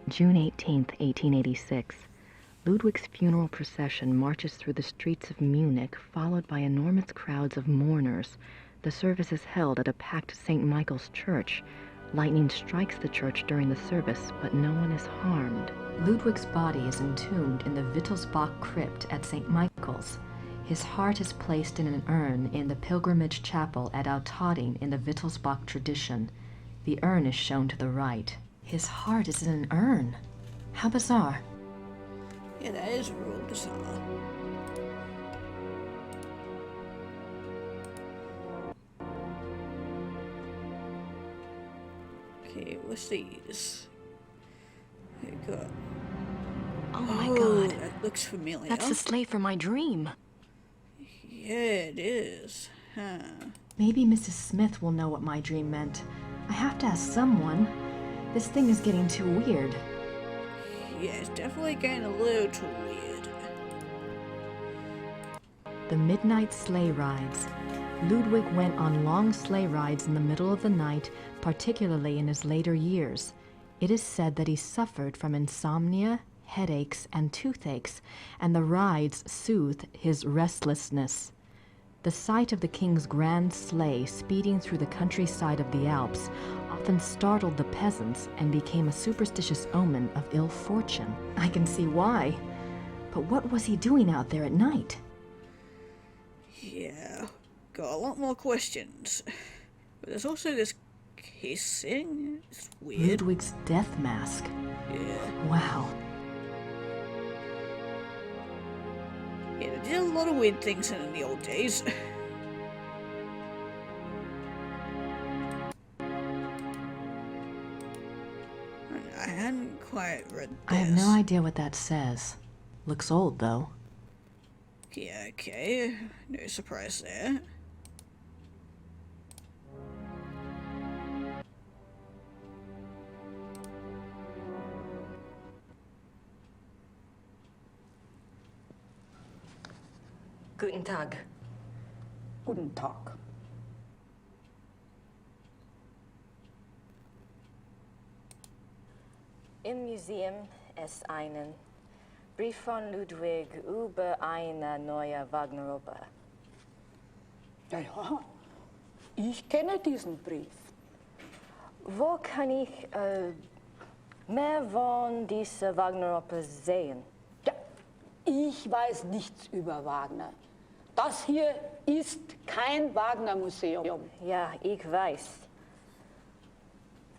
June 18, 1886. Ludwig's funeral procession marches through the streets of Munich, followed by enormous crowds of mourners. The service is held at a packed St. Michael's church. Lightning strikes the church during the service, but no one is harmed. Ludwig's body is entombed in the Wittelsbach crypt at St. Michael's. His heart is placed in an urn in the pilgrimage chapel at Altading in the Wittelsbach tradition. The urn is shown to the right. His heart is in an urn. How bizarre. Yeah, that is real bizarre. Okay, what's these? We got... Oh my god. That looks familiar. That's the slave from my dream. Yeah, it is. Huh. Maybe Mrs. Smith will know what my dream meant. I have to ask someone. This thing is getting too weird. Yeah, it's definitely getting a little too weird. The midnight sleigh rides. Ludwig went on long sleigh rides in the middle of the night, particularly in his later years. It is said that he suffered from insomnia, headaches, and toothaches, and the rides soothed his restlessness. The sight of the king's grand sleigh speeding through the countryside of the Alps often startled the peasants and became a superstitious omen of ill fortune. I can see why. But what was he doing out there at night? Yeah, got a lot more questions. But there's also this kissing. It's weird. Ludwig's death mask. Yeah. Wow. Yeah, they did a lot of weird things in the old days. I hadn't quite read this. I have no idea what that says. Looks old, though. Yeah, okay. No surprise there. Guten Tag. Guten Tag. Im Museum ist einen Brief von Ludwig über eine neue Wagneroper. Ja, ja. Ich kenne diesen Brief. Wo kann ich mehr von dieser Wagner-Oper sehen? Ja, ich weiß nichts über Wagner. Das hier ist kein Wagner-Museum. Ja, ich weiß.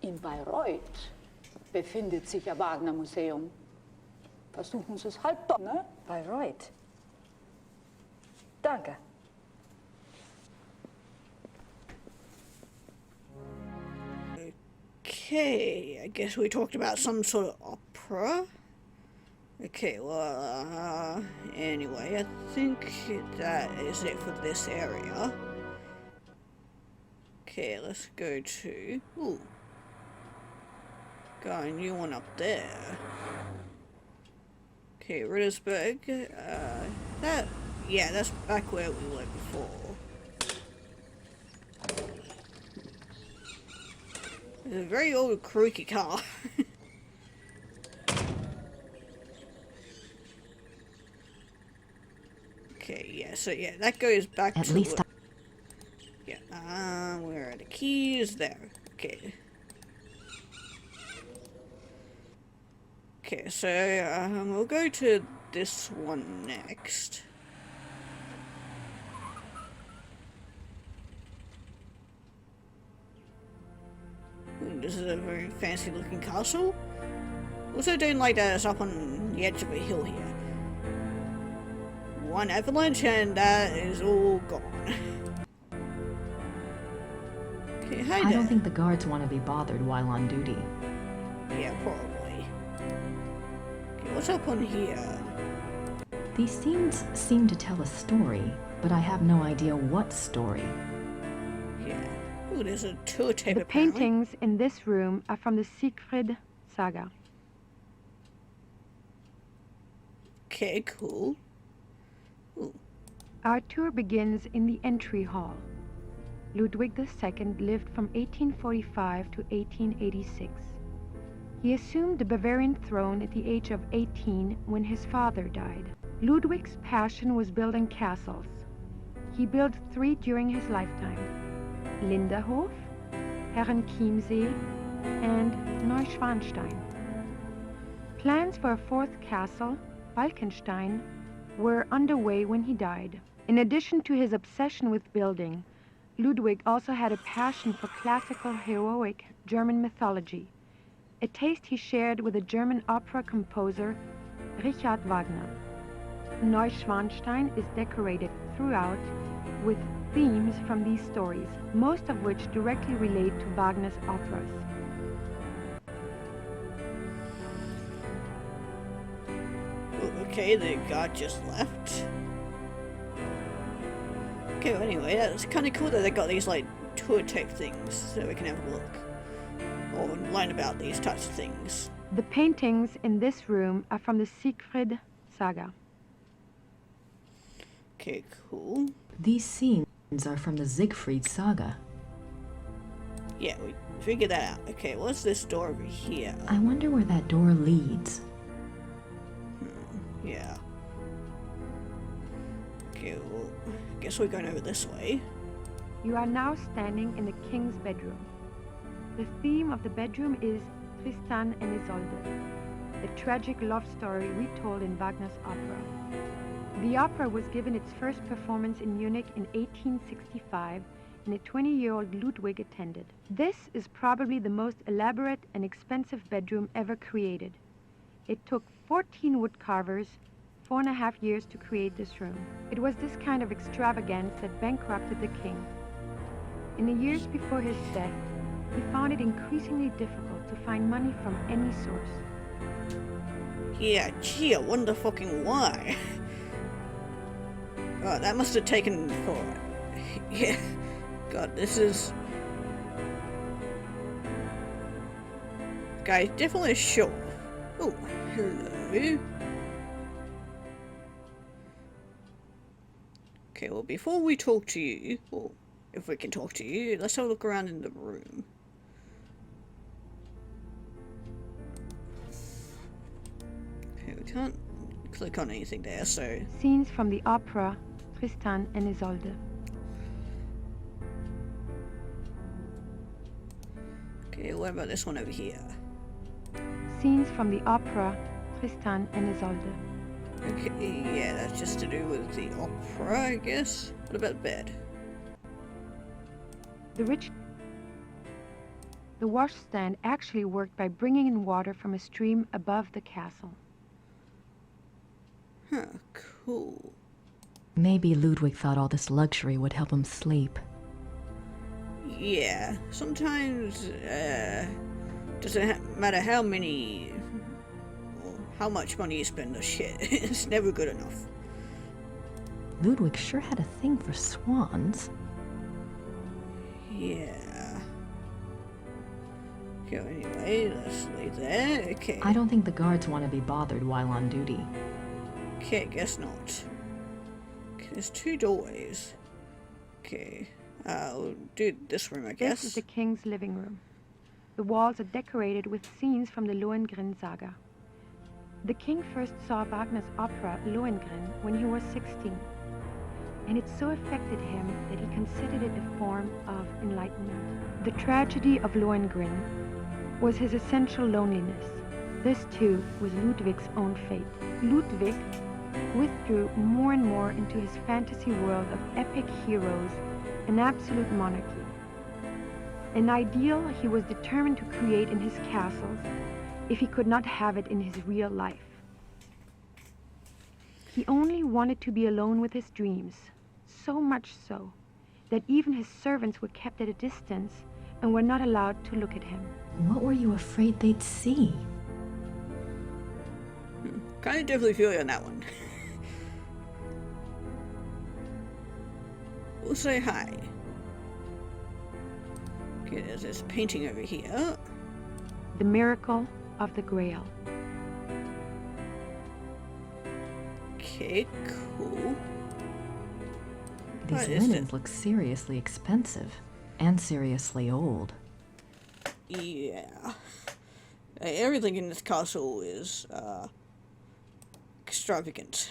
In Bayreuth befindet sich ein Wagner-Museum. Versuchen Sie es halt doch, ne? Bayreuth. Danke. Okay, I guess we talked about some sort of opera. Okay, well, anyway, I think that is it for this area. Okay, let's go to... Ooh. Got a new one up there. Okay, Rittersburg. Yeah, that's back where we were before. It's a very old, creaky car. Okay, yeah, so yeah, that goes back At to... least Yeah, where are the keys? There. Okay. Okay, so we'll go to this one next. Ooh, this is a very fancy looking castle. Also don't like that it's up on the edge of a hill here. One avalanche and that is all gone. Okay, hi there. I don't think the guards want to be bothered while on duty. Yeah, probably. Okay, what's up on here? These scenes seem to tell a story, but I have no idea what story. Yeah. Ooh, there's a tour tape The apparently. paintings in this room are from the Siegfried saga. Okay, cool. Ooh. Our tour begins in the entry hall. Ludwig II lived from 1845 to 1886. He assumed the Bavarian throne at the age of 18 when his father died. Ludwig's passion was building castles. He built 3 during his lifetime: Linderhof, Herrenchiemsee, and Neuschwanstein. Plans for a 4th castle, Falkenstein, were underway when he died. In addition to his obsession with building, Ludwig also had a passion for classical heroic German mythology, a taste he shared with the German opera composer Richard Wagner. Neuschwanstein is decorated throughout with themes from these stories, most of which directly relate to Wagner's operas. Okay, the guard just left. Okay, well, anyway, that's kind of cool that they got these, like, tour tape things so we can have a look. Or learn about these types of things. The paintings in this room are from the Siegfried saga. Okay, cool. These scenes are from the Siegfried saga. Yeah, we figured that out. Okay, what's this door over here? I wonder where that door leads. Yeah. Okay, well, I guess we're going over this way. You are now standing in the king's bedroom. The theme of the bedroom is Tristan and Isolde, the tragic love story retold in Wagner's opera. The opera was given its first performance in Munich in 1865, and a 20-year-old Ludwig attended. This is probably the most elaborate and expensive bedroom ever created. It took 14 wood carvers 4.5 years to create this room. It was this kind of extravagance that bankrupted the king. In the years before his death, he found it increasingly difficult to find money from any source. Yeah, gee, I wonder fucking why. Oh, that must have taken for... Yeah. God, this is... Guys, definitely short. Oh, hello. Okay, well, before we talk to you, or if we can talk to you, let's have a look around in the room. Okay, we can't click on anything there, so... Scenes from the opera Tristan and Isolde. Okay, what about this one over here? Scenes from the opera Tristan and Isolde. Okay, yeah, that's just to do with the opera, I guess. What about bed? The washstand actually worked by bringing in water from a stream above the castle. Huh, cool. Maybe Ludwig thought all this luxury would help him sleep. Yeah, sometimes, doesn't matter how many, or how much money you spend on shit, it's never good enough. Ludwig sure had a thing for swans. Yeah. Okay, anyway, let's leave there. Okay. I don't think the guards want to be bothered while on duty. Okay, guess not. Okay, there's 2 doorways. Okay, we'll do this room, I guess. This is the king's living room. The walls are decorated with scenes from the Lohengrin saga. The king first saw Wagner's opera Lohengrin when he was 16, and it so affected him that he considered it a form of enlightenment. The tragedy of Lohengrin was his essential loneliness. This too was Ludwig's own fate. Ludwig withdrew more and more into his fantasy world of epic heroes and absolute monarchy. An ideal he was determined to create in his castles if he could not have it in his real life. He only wanted to be alone with his dreams, so much so that even his servants were kept at a distance and were not allowed to look at him. What were you afraid they'd see? Kind of definitely feel you on that one. We'll say hi. Okay, there's this painting over here. The Miracle of the Grail. Okay, cool. These linens look seriously expensive and seriously old. Yeah. Everything in this castle is extravagant.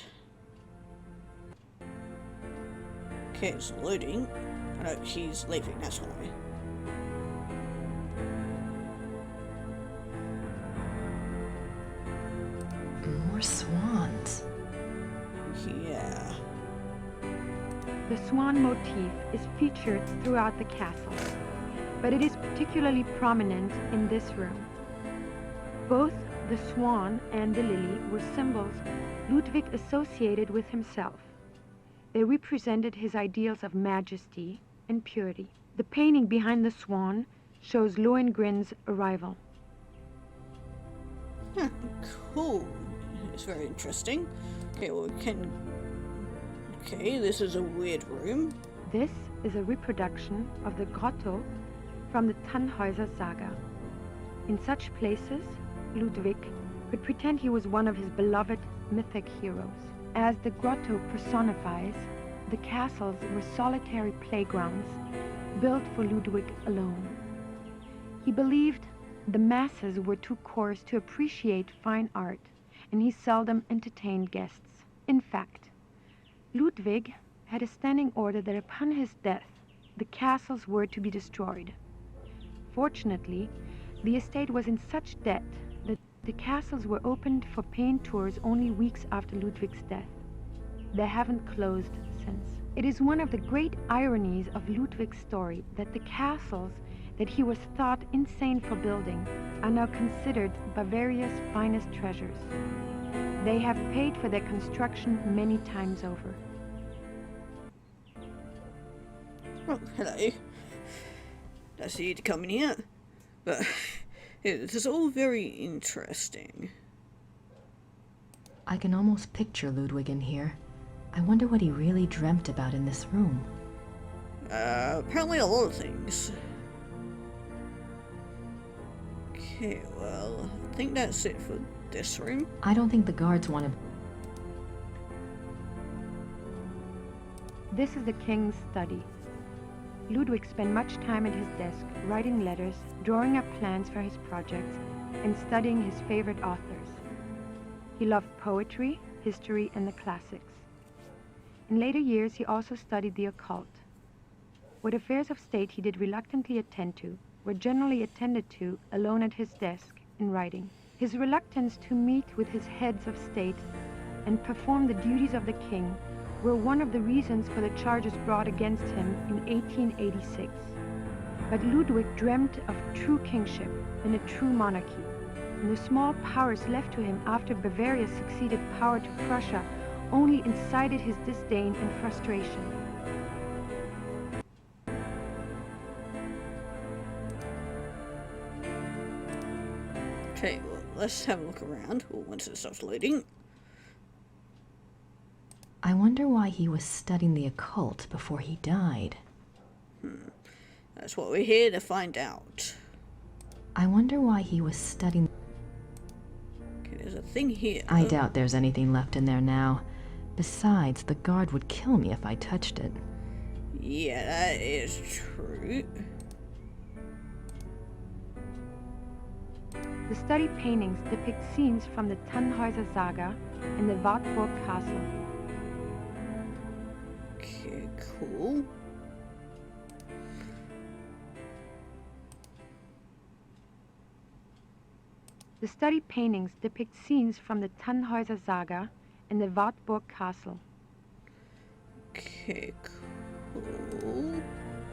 Okay, it's loading. Oh, no, she's leaving, that's why. More swans. Yeah. The swan motif is featured throughout the castle, but it is particularly prominent in this room. Both the swan and the lily were symbols Ludwig associated with himself. They represented his ideals of majesty and purity. The painting behind the swan shows Lohengrin's arrival. Huh, cool. It's very interesting. Okay, well, we can... Okay, this is a weird room. This is a reproduction of the grotto from the Tannhäuser saga. In such places, Ludwig could pretend he was one of his beloved mythic heroes. As the grotto personifies, the castles were solitary playgrounds built for Ludwig alone. He believed the masses were too coarse to appreciate fine art, and he seldom entertained guests. In fact, Ludwig had a standing order that upon his death, the castles were to be destroyed. Fortunately, the estate was in such debt that the castles were opened for paying tours only weeks after Ludwig's death. They haven't closed since. It is one of the great ironies of Ludwig's story that the castles that he was thought insane for building are now considered Bavaria's finest treasures. They have paid for their construction many times over. Oh, hello. I see you to come in here. But this is all very interesting. I can almost picture Ludwig in here. I wonder what he really dreamt about in this room. Apparently a lot of things. Okay, well, I think that's it for this room. I don't think the guards want to... This is the king's study. Ludwig spent much time at his desk, writing letters, drawing up plans for his projects, and studying his favorite authors. He loved poetry, history, and the classics. In later years, he also studied the occult. What affairs of state he did reluctantly attend to were generally attended to alone at his desk in writing. His reluctance to meet with his heads of state and perform the duties of the king were one of the reasons for the charges brought against him in 1886. But Ludwig dreamt of true kingship and a true monarchy, and the small powers left to him after Bavaria succeeded power to Prussia only incited his disdain and frustration. Okay, well, let's have a look around. Oh, once it stops loading. I wonder why he was studying the occult before he died. That's what we're here to find out. I wonder why he was studying... Okay, there's a thing here. I doubt there's anything left in there now. Besides, the guard would kill me if I touched it. Yeah, that is true. The study paintings depict scenes from the Tannhäuser Saga and the Wartburg Castle. Okay, cool. The study paintings depict scenes from the Tannhäuser Saga and the Wartburg Castle. Okay, cool.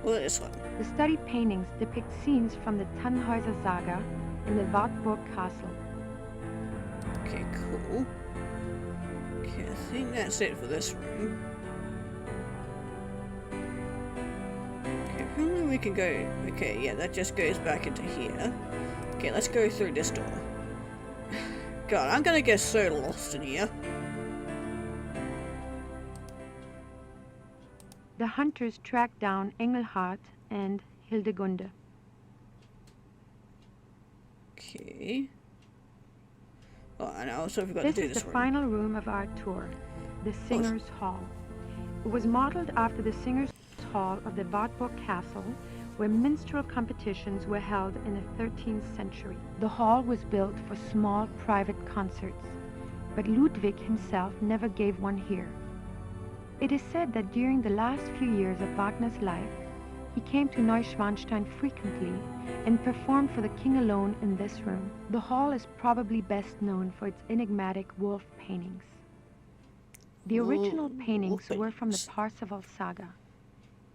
Well, this one. The study paintings depict scenes from the Tannhäuser Saga and the Wartburg Castle. Okay, cool. Okay, I think that's it for this room. Okay, apparently we can go... Okay, yeah, that just goes back into here. Okay, let's go through this door. God, I'm gonna get so lost in here. The hunters track down Engelhard and Hildegunde. Okay. Oh, and I also forgot to do This this is the room. final room of our tour, the Singers' Hall. It was modeled after the Singers' Hall of the Wartburg Castle, where minstrel competitions were held in the 13th century. The hall was built for small private concerts, but Ludwig himself never gave one here. It is said that during the last few years of Wagner's life, he came to Neuschwanstein frequently and performed for the king alone in this room. The hall is probably best known for its enigmatic wolf paintings. The original paintings were from the Parzival saga,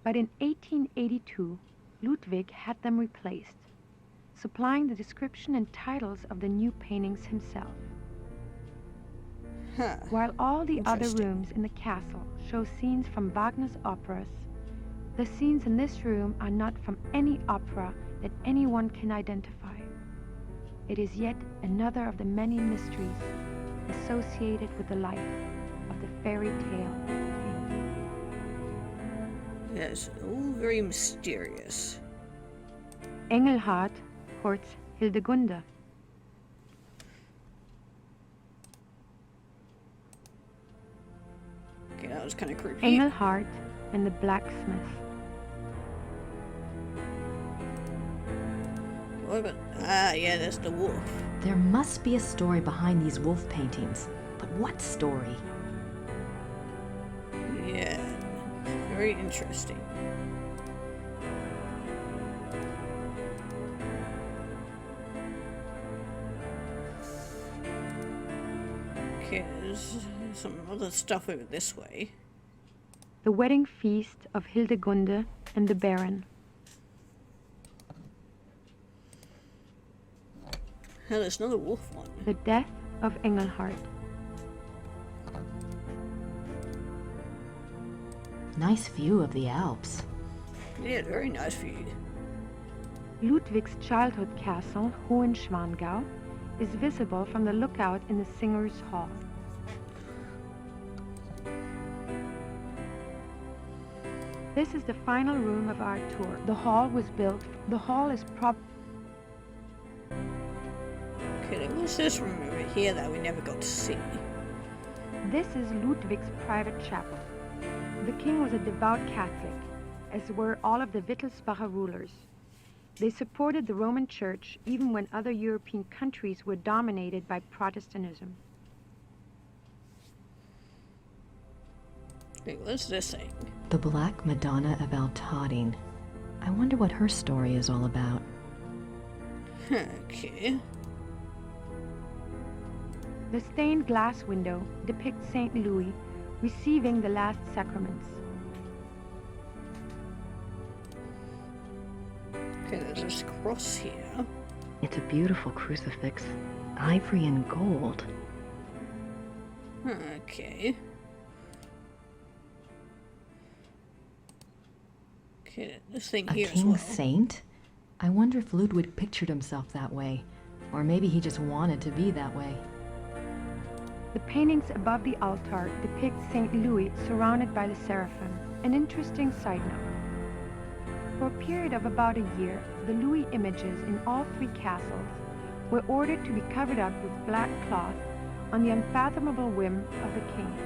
but in 1882, Ludwig had them replaced, supplying the description and titles of the new paintings himself. While all the other rooms in the castle show scenes from Wagner's operas, the scenes in this room are not from any opera that anyone can identify. It is yet another of the many mysteries associated with the life of the fairy tale king. Yes, all very mysterious. Engelhard courts Hildegunde. Okay, that was kind of creepy. Engelhard and the blacksmith. What about... Ah, yeah, that's the wolf. There must be a story behind these wolf paintings. But what story? Yeah, very interesting. Okay, there's some other stuff over this way. The wedding feast of Hildegunde and the Baron. Hell, there's another wolf one. The death of Engelhard. Nice view of the Alps. Yeah, very nice view. Ludwig's childhood castle, Hohenschwangau, is visible from the lookout in the Singers' Hall. This is the final room of our tour. The hall is Okay, there was this room over here that we never got to see. This is Ludwig's private chapel. The king was a devout Catholic, as were all of the Wittelsbacher rulers. They supported the Roman Church even when other European countries were dominated by Protestantism. Wait, what's this thing? The Black Madonna of Altading. I wonder what her story is all about. Okay. The stained glass window depicts St. Louis receiving the last sacraments. Okay, there's this cross here. It's a beautiful crucifix, ivory and gold. Okay. Okay, this thing A here as king well. saint? I wonder if Ludwig pictured himself that way. Or maybe he just wanted to be that way. The paintings above the altar depict St. Louis surrounded by the seraphim. An interesting side note. For a period of about a year, the Louis images in all three castles were ordered to be covered up with black cloth on the unfathomable whim of the king.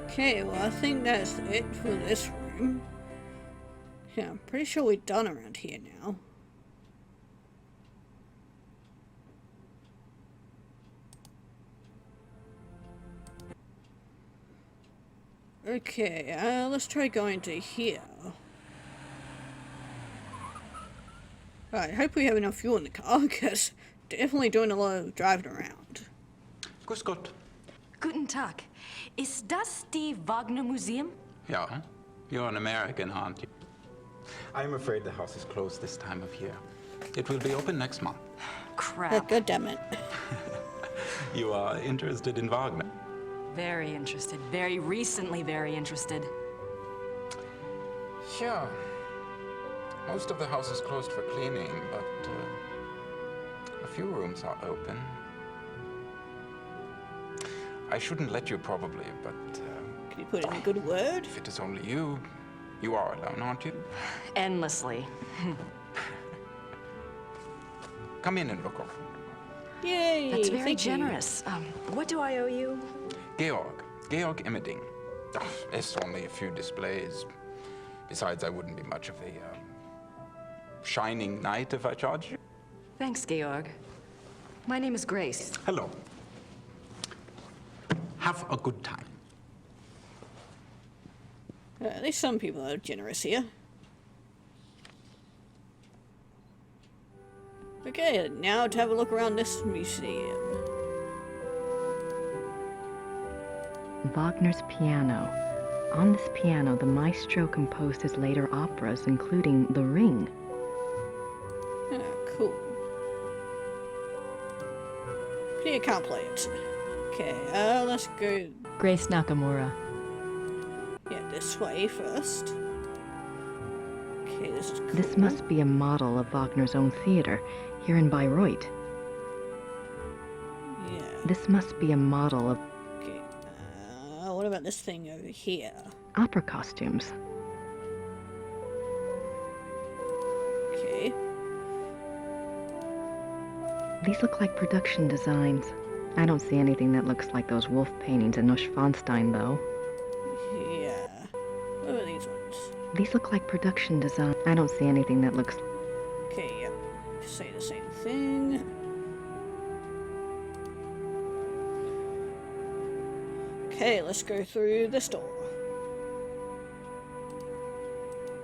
Okay, well, I think that's it for this room. Yeah, I'm pretty sure we're done around here now. Okay, let's try going to here. Alright, hope we have enough fuel in the car, because definitely doing a lot of driving around. Grüß Gott. Guten Tag. Ist das die Wagner Museum? Ja, you're an American, aren't you? I'm afraid the house is closed this time of year. It will be open next month. Crap. God damn it. You are interested in Wagner? Very interested. Very recently very interested. Yeah. Most of the house is closed for cleaning, but a few rooms are open. I shouldn't let you probably, but... Can you put in a good word? If it is only you, you are alone, aren't you? Endlessly. Come in and look over. Yay! That's very thank you. generous. What do I owe you? Georg Immerding. There's only a few displays. Besides, I wouldn't be much of a shining knight if I charged you. Thanks, Georg. My name is Grace. Hello. Have a good time. At least some people are generous here. Okay, now to have a look around this museum. Wagner's piano. On this piano, the maestro composed his later operas, including The Ring. Ah, cool. But you can't play it. Okay, let's go. Grace Nakamura. Yeah, this way first. Okay, this is cool. This must be a model of Wagner's own theater, here in Bayreuth. Yeah. This must be a model of Okay, what about this thing over here? opera costumes. Okay. These look like production designs. I don't see anything that looks like those wolf paintings in Neuschwanstein, though. Yeah. What are these ones? These look like production design. I don't see anything that looks... Okay, yep. Say the same thing. Okay, let's go through this door.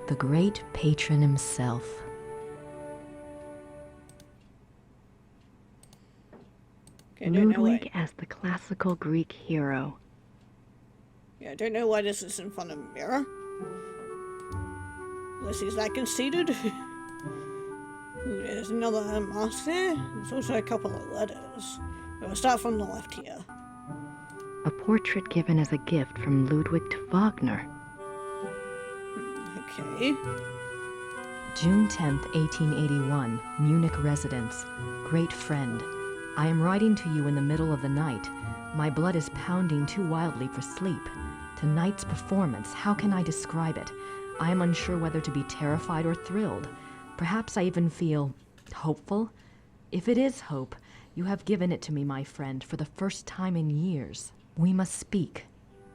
The great patron himself. Okay, I don't know Ludwig why. as the classical Greek hero. Yeah, I don't know why this is in front of a mirror. Unless he's that conceited. Ooh, there's another mask there. There's also a couple of letters. We'll start from the left here. A portrait given as a gift from Ludwig to Wagner. Okay. June 10th, 1881, Munich residence. Great friend. I am writing to you in the middle of the night. My blood is pounding too wildly for sleep. Tonight's performance, how can I describe it? I am unsure whether to be terrified or thrilled. Perhaps I even feel hopeful. If it is hope, you have given it to me, my friend, for the first time in years. We must speak.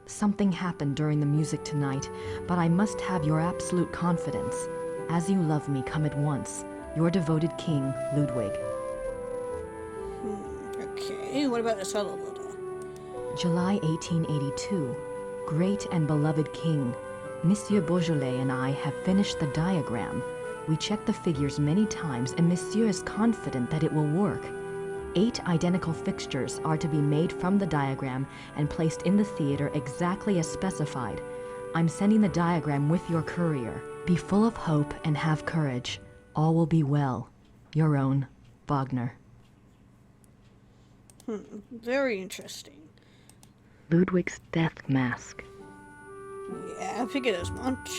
Something happened during the music tonight, but I must have your absolute confidence. As you love me, come at once. Your devoted king, Ludwig. Okay, what about this other letter? July 1882. Great and beloved king, Monsieur Beaujolais and I have finished the diagram. We checked the figures many times, and Monsieur is confident that it will work. 8 identical fixtures are to be made from the diagram and placed in the theater exactly as specified. I'm sending the diagram with your courier. Be full of hope and have courage. All will be well. Your own, Wagner. Very interesting. Ludwig's death mask. Yeah, I figured as much.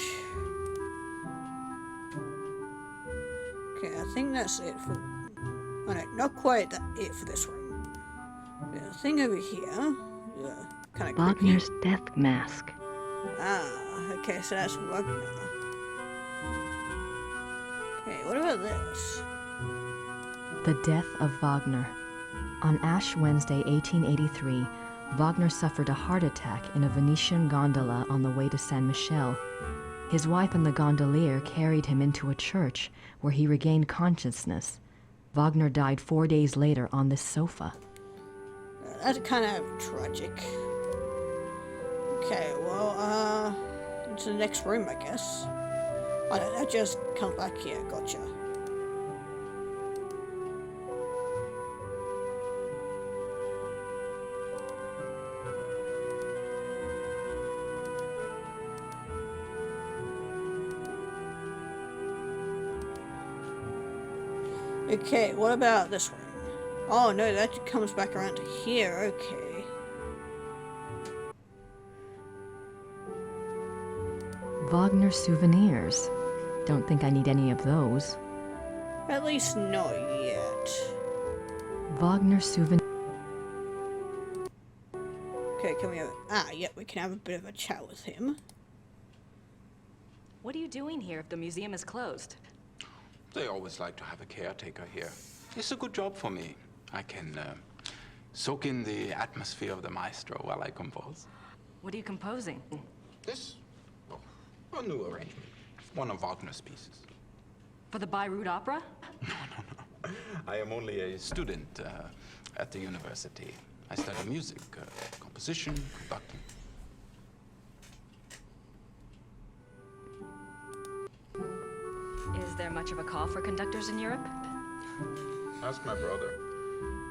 Okay, I think that's it for... Oh no, not quite it for this room. There's a thing over here. Kind of Wagner's death mask. Ah, okay, so that's Wagner. Okay, what about this? The death of Wagner. On Ash Wednesday, 1883, Wagner suffered a heart attack in a Venetian gondola on the way to Saint Michel. His wife and the gondolier carried him into a church where he regained consciousness. Wagner died 4 days later on this sofa. That's kind of tragic. Okay, well, into the next room, I guess. Oh no, that just comes back here, gotcha. Okay, what about this room? Oh no, that comes back around to here, okay. Wagner souvenirs. Don't think I need any of those. At least not yet. Wagner souvenir. Okay, can we have... yeah, we can have a bit of a chat with him. What are you doing here if the museum is closed? They always like to have a caretaker here. It's a good job for me. I can soak in the atmosphere of the maestro while I compose. What are you composing? This? Oh, a new arrangement. One of Wagner's pieces. For the Bayreuth Opera? No. I am only a student at the university. I study music, composition, conducting. Is there much of a call for conductors in Europe? Ask my brother.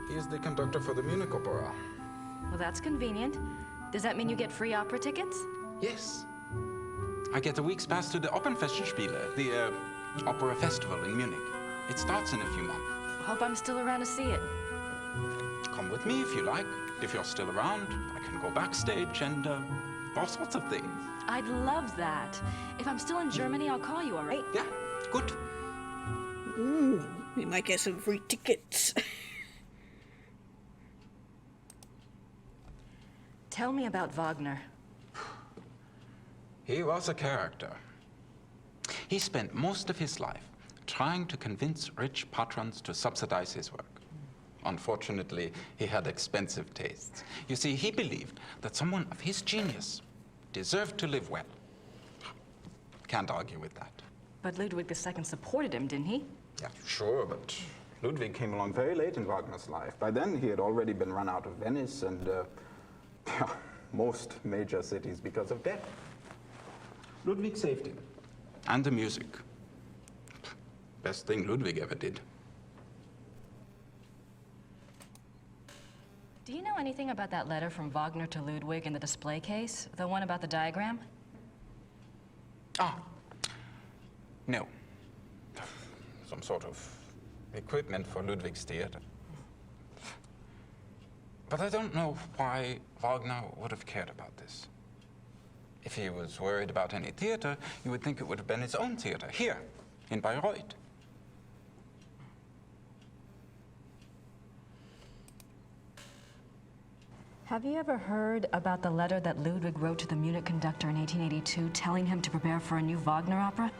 He is the conductor for the Munich Opera. Well, that's convenient. Does that mean you get free opera tickets? Yes. I get a week's pass to the Opernfestspiele, the opera festival in Munich. It starts in a few months. Hope I'm still around to see it. Come with me if you like. If you're still around, I can go backstage and all sorts of things. I'd love that. If I'm still in Germany, I'll call you, all right? Yeah, good. We might get some free tickets. Tell me about Wagner. He was a character. He spent most of his life trying to convince rich patrons to subsidize his work. Unfortunately, he had expensive tastes. You see, he believed that someone of his genius deserved to live well. Can't argue with that. But Ludwig II supported him, didn't he? Yeah, sure, but Ludwig came along very late in Wagner's life. By then, he had already been run out of Venice and most major cities because of debt. Ludwig saved him. And the music. Best thing Ludwig ever did. Do you know anything about that letter from Wagner to Ludwig in the display case? The one about the diagram? No. Some sort of equipment for Ludwig's theater. But I don't know why Wagner would have cared about this. If he was worried about any theater, you would think it would have been his own theater, here, in Bayreuth. Have you ever heard about the letter that Ludwig wrote to the Munich conductor in 1882 telling him to prepare for a new Wagner opera?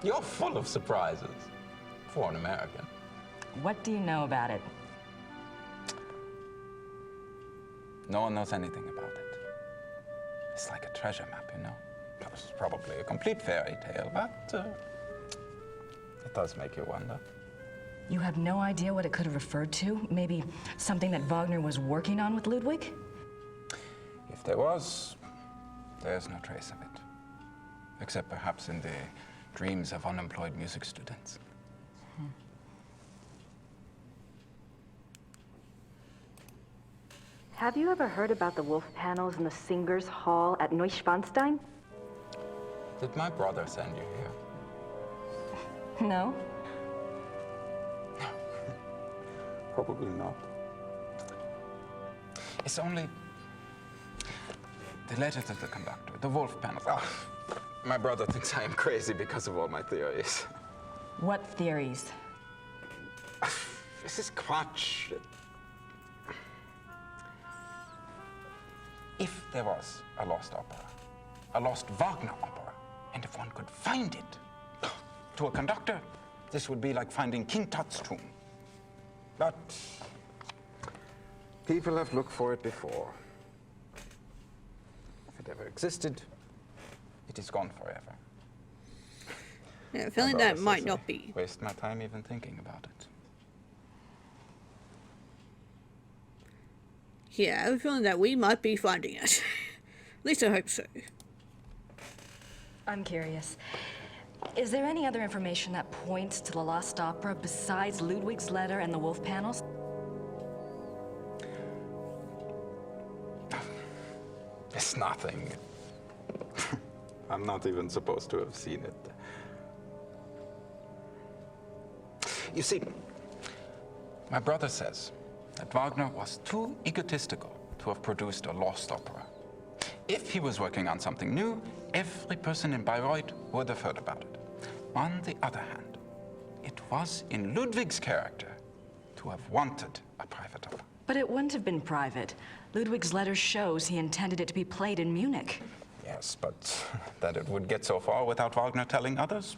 You're full of surprises for an American. What do you know about it? No one knows anything about it. It's like a treasure map, you know. That was probably a complete fairy tale, but it does make you wonder. You have no idea what it could have referred to? Maybe something that Wagner was working on with Ludwig? If there was, there's no trace of it. except perhaps in the dreams of unemployed music students. Have you ever heard about the wolf panels in the Singers' Hall at Neuschwanstein? Did my brother send you here? No? Probably not. It's only the letter to the conductor, the wolf panels. Oh, my brother thinks I am crazy because of all my theories. What theories? This is Quatsch. If there was a lost opera, a lost Wagner opera, and if one could find it, to a conductor, this would be like finding King Tut's tomb. But people have looked for it before. If it ever existed, it is gone forever. Yeah, I feel like that might not be. Waste my time even thinking about it. Yeah, I have a feeling that we might be finding it. At least I hope so. I'm curious. Is there any other information that points to the lost opera besides Ludwig's letter and the wolf panels? It's nothing. I'm not even supposed to have seen it. You see, my brother says that Wagner was too egotistical to have produced a lost opera. If he was working on something new, every person in Bayreuth would have heard about it. On the other hand, it was in Ludwig's character to have wanted a private opera. But it wouldn't have been private. Ludwig's letter shows he intended it to be played in Munich. Yes, but that it would get so far without Wagner telling others?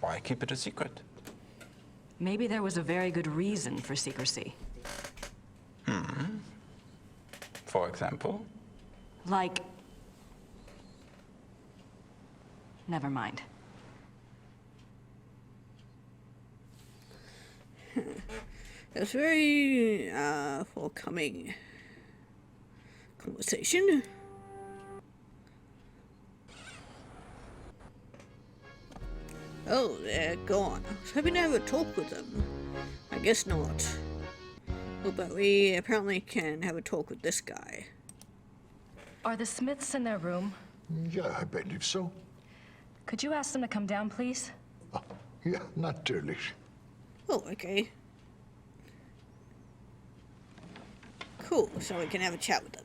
Why keep it a secret? Maybe there was a very good reason for secrecy. For example? Like... Never mind. It's very forthcoming conversation. Oh, they're gone. I was hoping to have a talk with them. I guess not. Oh, but we apparently can have a talk with this guy. Are the Smiths in their room? Yeah, I believe so. Could you ask them to come down, please? Yeah, natürlich. Oh, okay. Cool, so we can have a chat with them.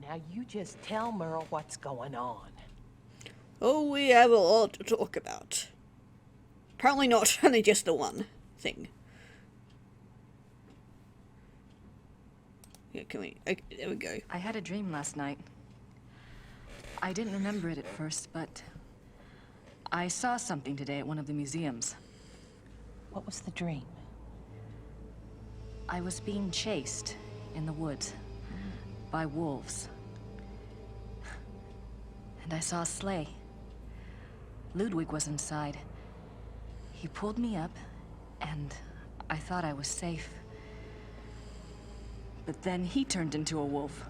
Now you just tell Merle what's going on. Oh, we have a lot to talk about. Apparently not only just the one thing. Yeah, can we... Okay, there we go. I had a dream last night. I didn't remember it at first, but I saw something today at one of the museums. What was the dream? I was being chased in the woods by wolves. And I saw a sleigh. Ludwig was inside. He pulled me up, and I thought I was safe. But then he turned into a wolf.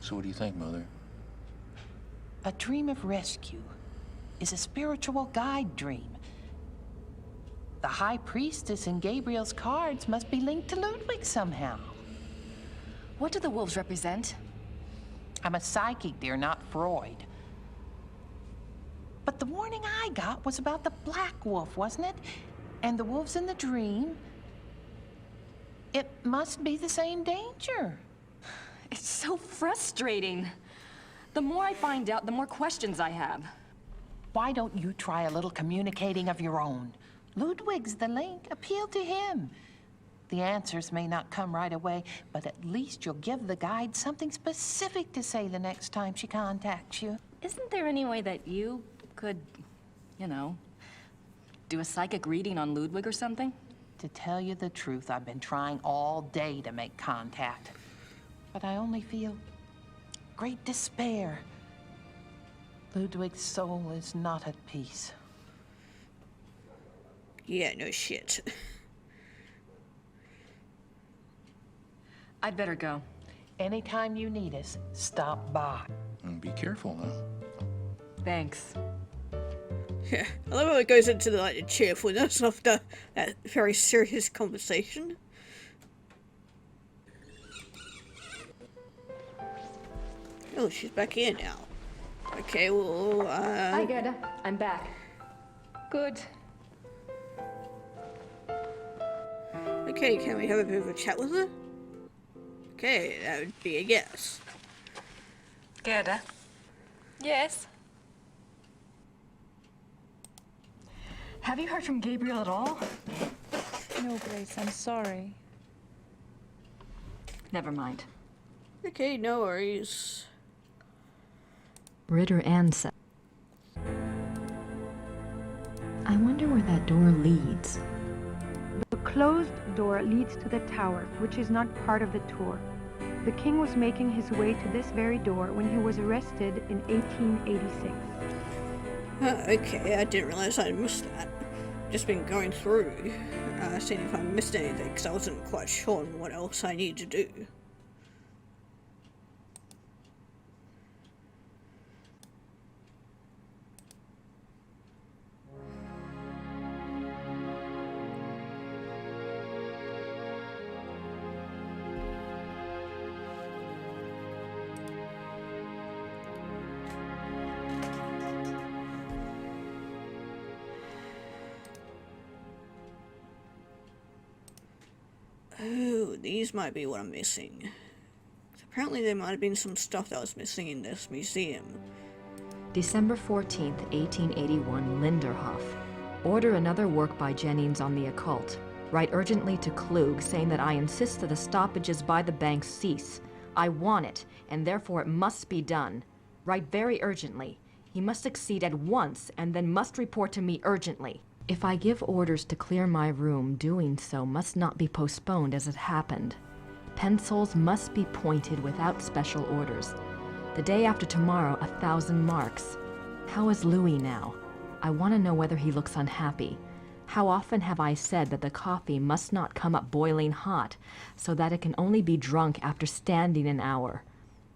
So what do you think, Mother? A dream of rescue is a spiritual guide dream. The High Priestess in Gabriel's cards must be linked to Ludwig somehow. What do the wolves represent? I'm a psychic, dear, not Freud. But the warning I got was about the black wolf, wasn't it? And the wolves in the dream. It must be the same danger. It's so frustrating. The more I find out, the more questions I have. Why don't you try a little communicating of your own? Ludwig's the link. Appeal to him. The answers may not come right away, but at least you'll give the guide something specific to say the next time she contacts you. Isn't there any way that you could, you know, do a psychic reading on Ludwig or something? To tell you the truth, I've been trying all day to make contact. But I only feel great despair. Ludwig's soul is not at peace. Yeah, no shit. I'd better go. Anytime you need us, stop by. And be careful now. Thanks. Yeah, I love how it goes into the cheerfulness of that very serious conversation. Oh, she's back here now. Okay, well, Hi, Gerda. I'm back. Good. Okay, can we have a bit of a chat with her? Okay, that would be a yes. Gerda? Yes? Have you heard from Gabriel at all? No, Grace, I'm sorry. Never mind. Okay, no worries. Ritter Ansa. I wonder where that door leads. The closed door leads to the tower, which is not part of the tour. The king was making his way to this very door when he was arrested in 1886. Okay, I didn't realize I missed that. Just been going through, seeing if I missed anything, because I wasn't quite sure on what else I need to do. Oh, these might be what I'm missing. Apparently there might have been some stuff that was missing in this museum. December 14th, 1881, Linderhof. Order another work by Jennings on the occult. Write urgently to Klug, saying that I insist that the stoppages by the bank cease. I want it, and therefore it must be done. Write very urgently. He must succeed at once, and then must report to me urgently. If I give orders to clear my room, doing so must not be postponed as it happened. Pencils must be pointed without special orders. The day after tomorrow, 1,000 marks. How is Louis now? I want to know whether he looks unhappy. How often have I said that the coffee must not come up boiling hot, so that it can only be drunk after standing an hour?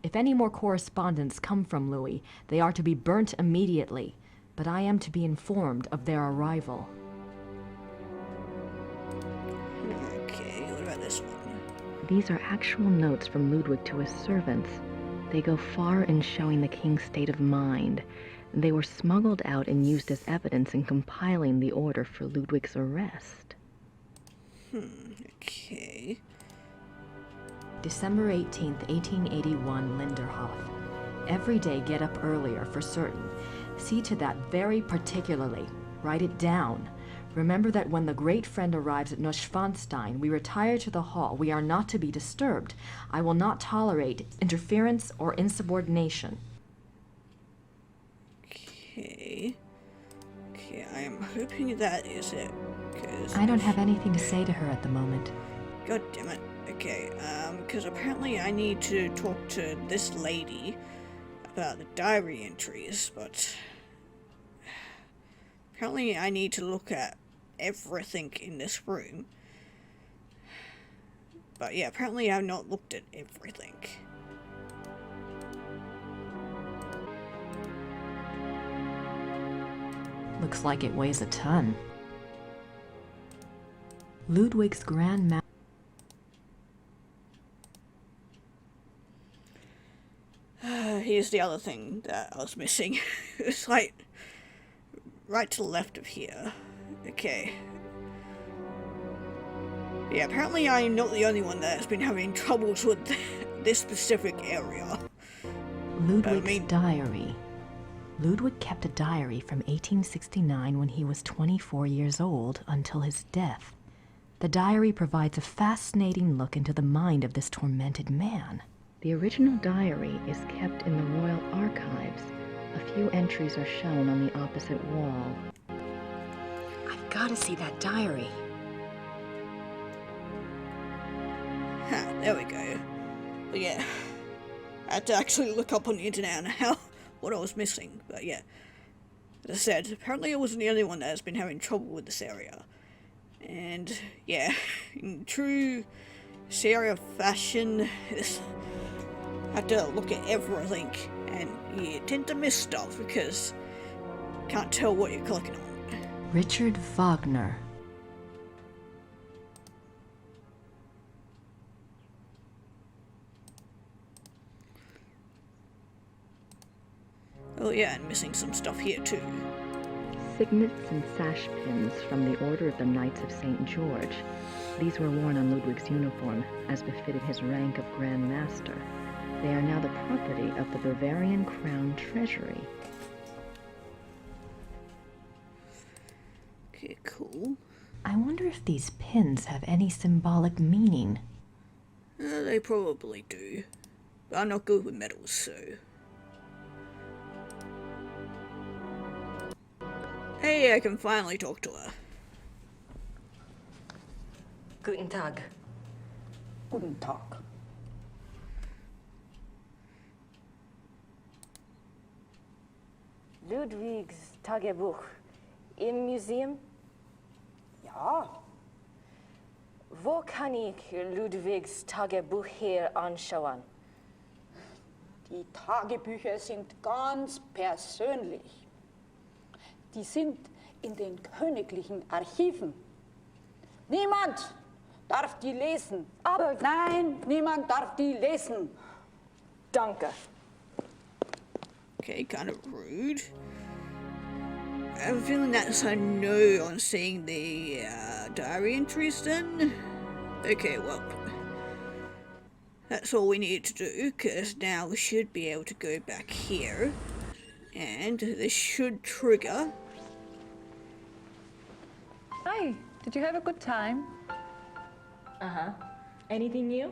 If any more correspondence come from Louis, they are to be burnt immediately, but I am to be informed of their arrival. Okay, what about this one? These are actual notes from Ludwig to his servants. They go far in showing the king's state of mind. They were smuggled out and used as evidence in compiling the order for Ludwig's arrest. Okay. December 18th, 1881, Linderhof. Every day get up earlier, for certain. See to that very particularly. Write it down. Remember that when the great friend arrives at Neuschwanstein, we retire to the hall. We are not to be disturbed. I will not tolerate interference or insubordination. Okay. Okay, I am hoping that is it. I don't have anything to say to her at the moment. God damn it. Okay, because apparently I need to talk to this lady about the diary entries, but apparently I need to look at everything in this room. But yeah, apparently I've not looked at everything. Looks like it weighs a ton. Ludwig's Grand Master. Here's the other thing that I was missing. It's like right to the left of here. Okay. Yeah, apparently I'm not the only one that has been having troubles with this specific area. Ludwig's diary. Ludwig kept a diary from 1869 when he was 24 years old until his death. The diary provides a fascinating look into the mind of this tormented man. The original diary is kept in the Royal Archives. A few entries are shown on the opposite wall. I've got to see that diary. Ha, there we go. But yeah, I had to actually look up on the internet on what I was missing. But yeah, as I said, apparently I wasn't the only one that has been having trouble with this area. And yeah, in true This area of fashion is... I have to look at everything, and you tend to miss stuff because you can't tell what you're clicking on. Richard Wagner. Oh yeah, and missing some stuff here too. Signets and sash pins from the Order of the Knights of St. George. These were worn on Ludwig's uniform, as befitted his rank of Grand Master. They are now the property of the Bavarian Crown Treasury. Okay, cool. I wonder if these pins have any symbolic meaning. They probably do. But I'm not good with metals, so... Hey, I can finally talk to her. Guten Tag. Guten Tag. Ludwigs Tagebuch. Im Museum? Ja, Wo kann ich Ludwigs Tagebuch hier anschauen? die Tagebücher sind ganz persönlich. Die sind in den königlichen Archiven. Niemand darf die lesen. Aber nein, niemand darf die lesen. Danke. Okay, kind of rude. I have a feeling that's a no on seeing the diary entries then. Okay, well, that's all we need to do, because now we should be able to go back here, and this should trigger. Hi, did you have a good time? Uh-huh. Anything new?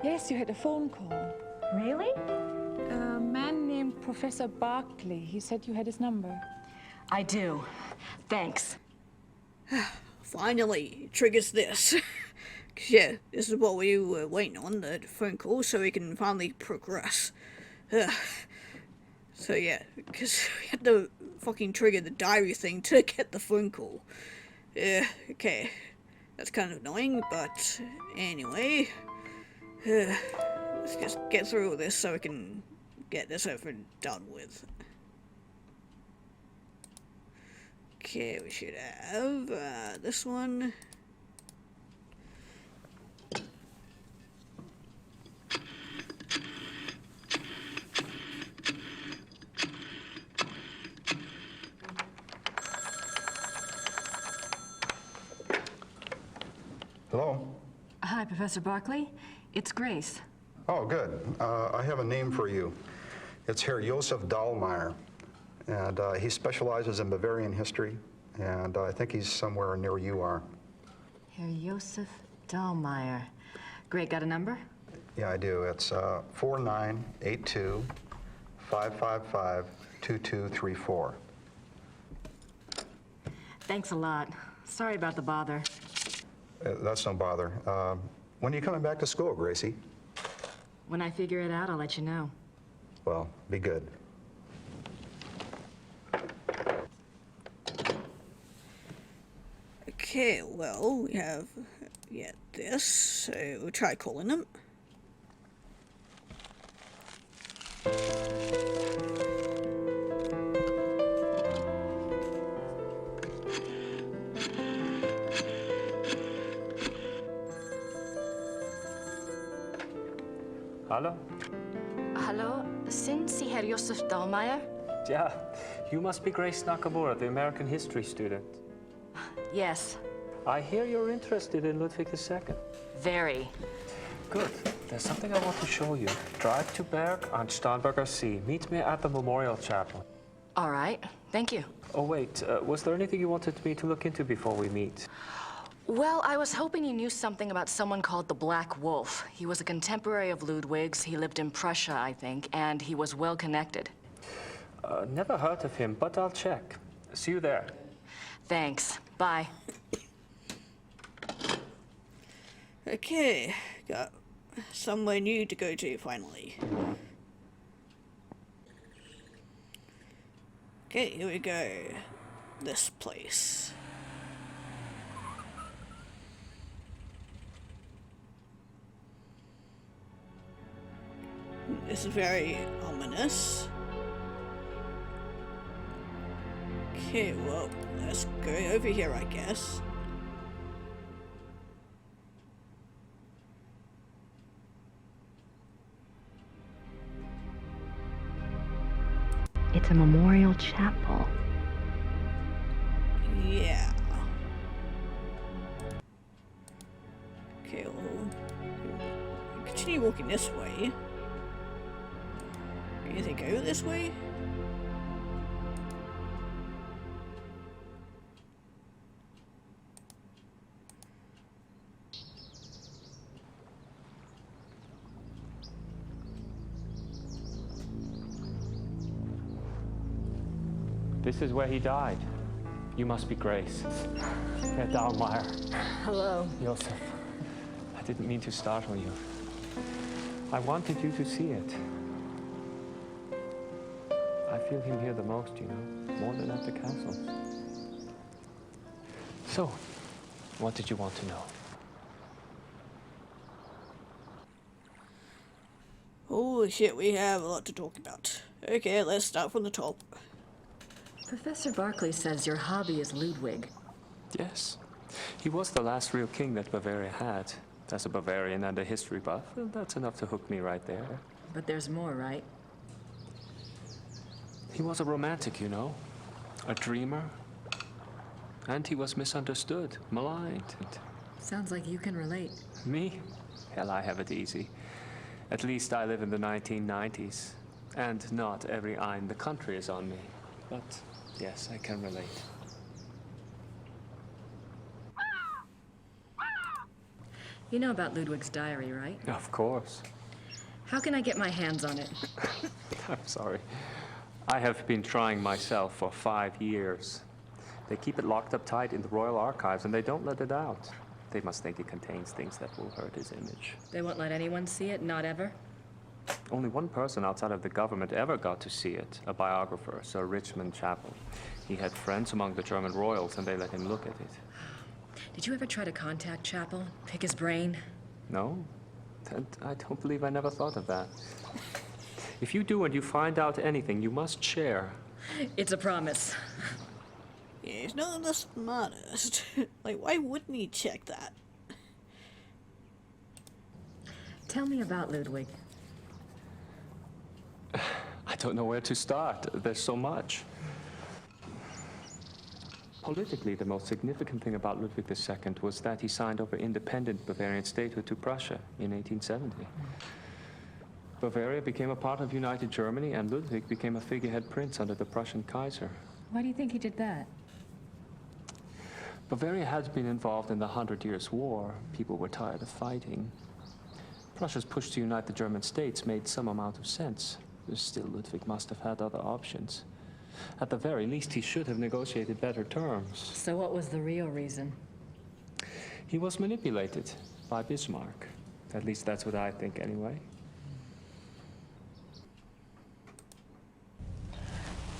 Yes, you had a phone call. Really? A man named Professor Barkley. He said you had his number. I do. Thanks. Finally, it triggers this. 'Cause yeah, this is what we were waiting on, the phone call, so we can finally progress. So yeah, because we had to fucking trigger the diary thing to get the phone call. Yeah, okay. That's kind of annoying, but anyway. Let's just get through all this so we can get this over and done with. Okay, we should have this one. Hello? Hi, Professor Barkley. It's Grace. Oh, good. I have a name for you. It's Herr Josef Dahlmeier, and he specializes in Bavarian history, and I think he's somewhere near you are. Herr Josef Dahlmeier. Great, got a number? Yeah, I do. It's 4982-555-2234. Thanks a lot. Sorry about the bother. That's no bother. When are you coming back to school, Gracie? When I figure it out, I'll let you know. Well, be good. Okay, well, we have, yeah, this, so we'll try calling them. Hallo? Hallo, sind Sie Herr Josef Dahlmeier? Yeah, you must be Grace Nakamura, the American history student. Yes. I hear you're interested in Ludwig II. Very. Good. There's something I want to show you. Drive to Berg on Starnberger See. Meet me at the Memorial Chapel. All right. Thank you. Oh, wait. Was there anything you wanted me to look into before we meet? Well, I was hoping you knew something about someone called the Black Wolf. He was a contemporary of Ludwig's. He lived in Prussia, I think, and he was well connected. Never heard of him, but I'll check. See you there. Thanks. Bye. Okay, got somewhere new to go to finally. Okay, here we go. This place. This is very ominous. Okay, well, let's go over here, I guess. It's a memorial chapel. Yeah. Okay, well, continue walking this way. Do you think go this way? This is where he died. You must be Grace. Herr Dahlmeier. Hello. Josef. I didn't mean to startle you. I wanted you to see it. I feel him here the most, you know, more than at the castle. So, what did you want to know? Holy shit, we have a lot to talk about. Okay, let's start from the top. Professor Barclay says your hobby is Ludwig. Yes. He was the last real king that Bavaria had. As a Bavarian and a history buff, well, that's enough to hook me right there. But there's more, right? He was a romantic, you know. A dreamer. And he was misunderstood, maligned. Sounds like you can relate. Me? Hell, I have it easy. At least I live in the 1990s. And not every eye in the country is on me. But yes, I can relate. You know about Ludwig's diary, right? Of course. How can I get my hands on it? I'm sorry. I have been trying myself for 5 years. They keep it locked up tight in the Royal Archives, and they don't let it out. They must think it contains things that will hurt his image. They won't let anyone see it, not ever? Only one person outside of the government ever got to see it, a biographer, Sir Richmond Chapel. He had friends among the German royals, and they let him look at it. Did you ever try to contact Chapel? Pick his brain? No? And I don't believe I never thought of that. If you do and you find out anything, you must share. It's a promise. Yeah, he's not the smartest. Like, why wouldn't he check that? Tell me about Ludwig. I don't know where to start. There's so much. Politically, the most significant thing about Ludwig II was that he signed over independent Bavarian statehood to Prussia in 1870. Bavaria became a part of United Germany, and Ludwig became a figurehead prince under the Prussian Kaiser. Why do you think he did that? Bavaria had been involved in the 100 Years' War. People were tired of fighting. Prussia's push to unite the German states made some amount of sense. Still, Ludwig must have had other options. At the very least, he should have negotiated better terms. So what was the real reason? He was manipulated by Bismarck. At least that's what I think, anyway.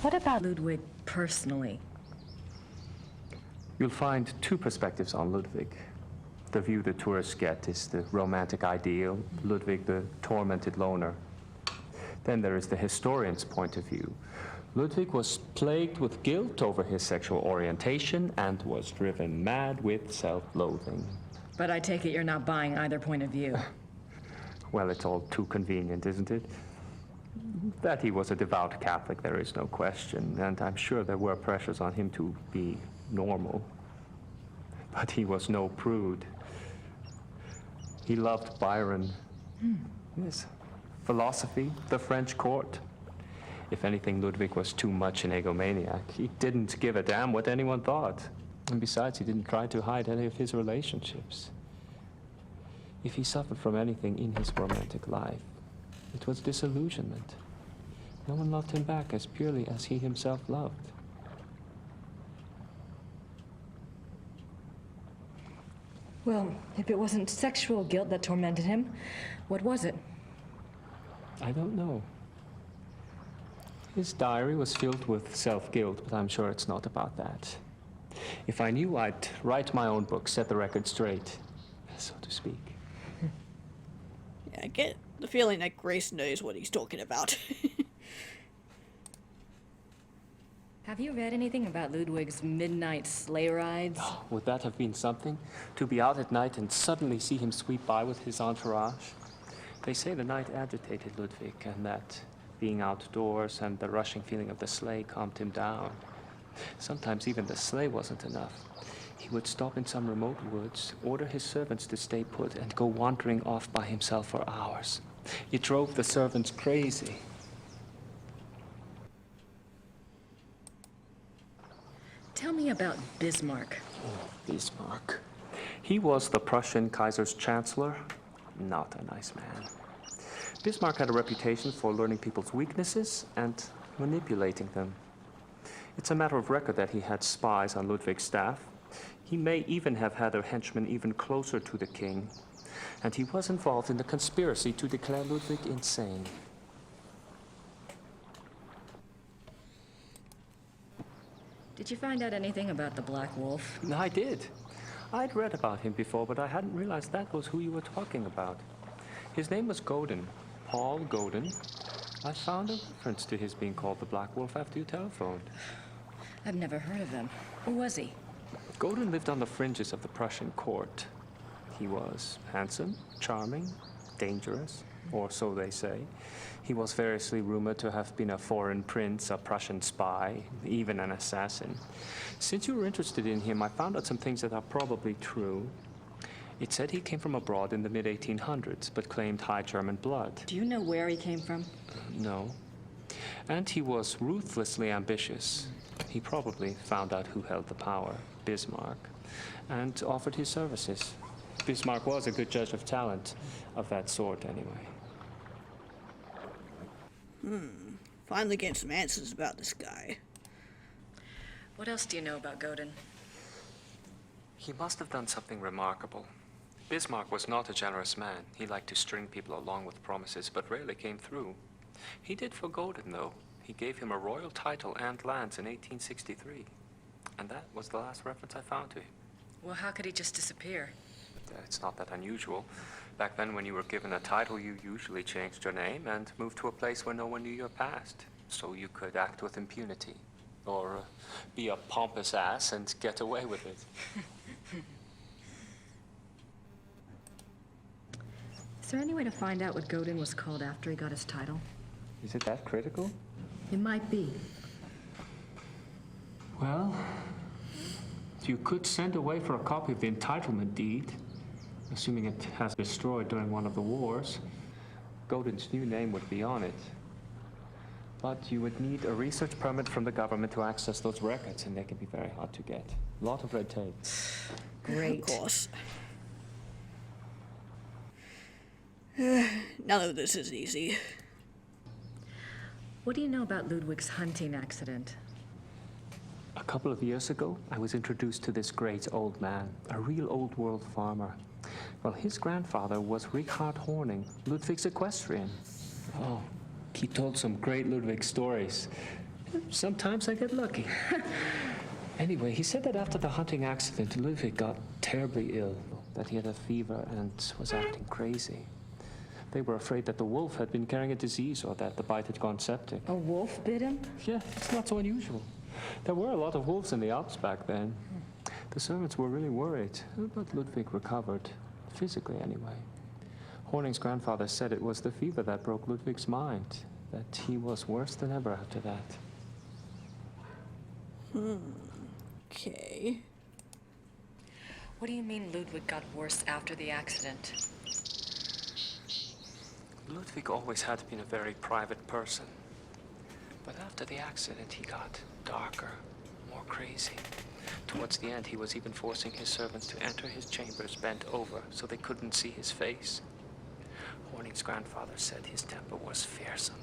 What about Ludwig personally? You'll find two perspectives on Ludwig. The view the tourists get is the romantic ideal, Ludwig the tormented loner. Then there is the historian's point of view. Ludwig was plagued with guilt over his sexual orientation and was driven mad with self-loathing. But I take it you're not buying either point of view. Well, it's all too convenient, isn't it? That he was a devout Catholic, there is no question, and I'm sure there were pressures on him to be normal. But he was no prude. He loved Byron. Yes. Philosophy, the French court. If anything, Ludwig was too much an egomaniac. He didn't give a damn what anyone thought. And besides, he didn't try to hide any of his relationships. If he suffered from anything in his romantic life, it was disillusionment. No one loved him back as purely as he himself loved. Well, if it wasn't sexual guilt that tormented him, what was it? I don't know. His diary was filled with self-guilt, but I'm sure it's not about that. If I knew, I'd write my own book, set the record straight, so to speak. Yeah, I get the feeling that Grace knows what he's talking about. Have you read anything about Ludwig's midnight sleigh rides? Oh, would that have been something? To be out at night and suddenly see him sweep by with his entourage? They say the night agitated Ludwig, and that being outdoors and the rushing feeling of the sleigh calmed him down. Sometimes even the sleigh wasn't enough. He would stop in some remote woods, order his servants to stay put, and go wandering off by himself for hours. It drove the servants crazy. Tell me about Bismarck. Oh, Bismarck. He was the Prussian Kaiser's chancellor. Not a nice man. Bismarck had a reputation for learning people's weaknesses and manipulating them. It's a matter of record that he had spies on Ludwig's staff. He may even have had a henchman even closer to the king. And he was involved in the conspiracy to declare Ludwig insane. Did you find out anything about the Black Wolf? I did. I'd read about him before, but I hadn't realized that was who you were talking about. His name was Godin, Paul Godin. I found a reference to his being called the Black Wolf after you telephoned. I've never heard of him. Who was he? Godin lived on the fringes of the Prussian court. He was handsome, charming, dangerous, or so they say. He was variously rumored to have been a foreign prince, a Prussian spy, even an assassin. Since you were interested in him, I found out some things that are probably true. It said he came from abroad in the mid-1800s, but claimed high German blood. Do you know where he came from? No. And he was ruthlessly ambitious. He probably found out who held the power, Bismarck, and offered his services. Bismarck was a good judge of talent, of that sort anyway. Finally getting some answers about this guy. What else do you know about Godin? He must have done something remarkable. Bismarck was not a generous man. He liked to string people along with promises, but rarely came through. He did for Godin, though. He gave him a royal title and lands in 1863. And that was the last reference I found to him. Well, how could he just disappear? It's not that unusual. Back then, when you were given a title, you usually changed your name and moved to a place where no one knew your past, so you could act with impunity, or be a pompous ass and get away with it. Is there any way to find out what Godin was called after he got his title? Is it that critical? It might be. Well, you could send away for a copy of the entitlement deed, assuming it has been destroyed during one of the wars. Godin's new name would be on it. But you would need a research permit from the government to access those records, and they can be very hard to get. A lot of red tape. Great. Of course. None of this is easy. What do you know about Ludwig's hunting accident? A couple of years ago, I was introduced to this great old man, a real old world farmer. Well, his grandfather was Richard Horning, Ludwig's equestrian. Oh, he told some great Ludwig stories. Sometimes I get lucky. Anyway, he said that after the hunting accident, Ludwig got terribly ill, that he had a fever and was acting crazy. They were afraid that the wolf had been carrying a disease or that the bite had gone septic. A wolf bit him? Yeah, it's not so unusual. There were a lot of wolves in the Alps back then. The servants were really worried, but Ludwig recovered, physically anyway. Horning's grandfather said it was the fever that broke Ludwig's mind, that he was worse than ever after that. Okay. What do you mean Ludwig got worse after the accident? Ludwig always had been a very private person. But after the accident, he got darker, more crazy. Towards the end, he was even forcing his servants to enter his chambers bent over so they couldn't see his face. Horning's grandfather said his temper was fearsome.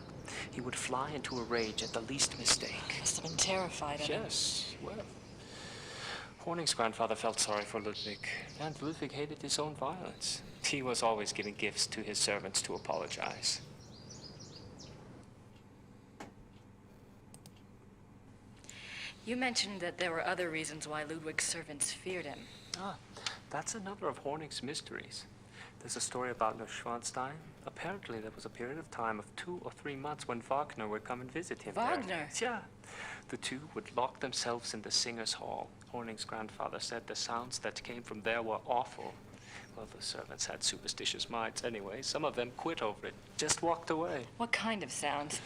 He would fly into a rage at the least mistake. Must have been terrified of him. Yes, well. Horning's grandfather felt sorry for Ludwig, and Ludwig hated his own violence. He was always giving gifts to his servants to apologize. You mentioned that there were other reasons why Ludwig's servants feared him. Ah, that's another of Horning's mysteries. There's a story about Neuschwanstein. Apparently, there was a period of time of 2 or 3 months when Wagner would come and visit him. Wagner? There. Yeah. The two would lock themselves in the Singers' Hall. Horning's grandfather said the sounds that came from there were awful. Well, the servants had superstitious minds anyway. Some of them quit over it, just walked away. What kind of sounds?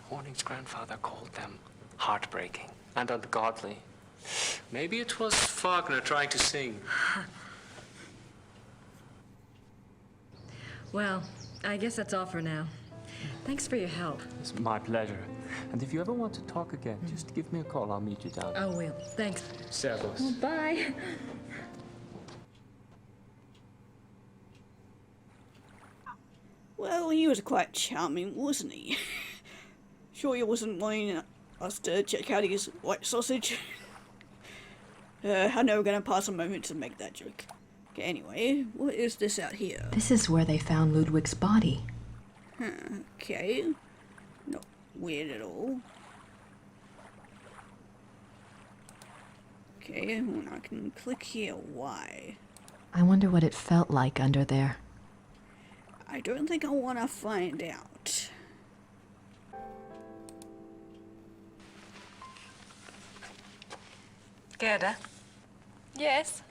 Horning's grandfather called them heartbreaking and ungodly. Maybe it was Wagner trying to sing. Well, I guess that's all for now. Thanks for your help. It's my pleasure. And if you ever want to talk again, just give me a call. I'll meet you down there. I will. Thanks. Servus. Well, bye. Well, he was quite charming, wasn't he? Sure he wasn't wanting us to check out his white sausage? I know we're gonna pass a moment to make that joke. Okay, anyway, what is this out here? This is where they found Ludwig's body. Okay. Not weird at all. Okay, well, I can click here. Why? I wonder what it felt like under there. I don't think I want to find out. Gerda? Yes?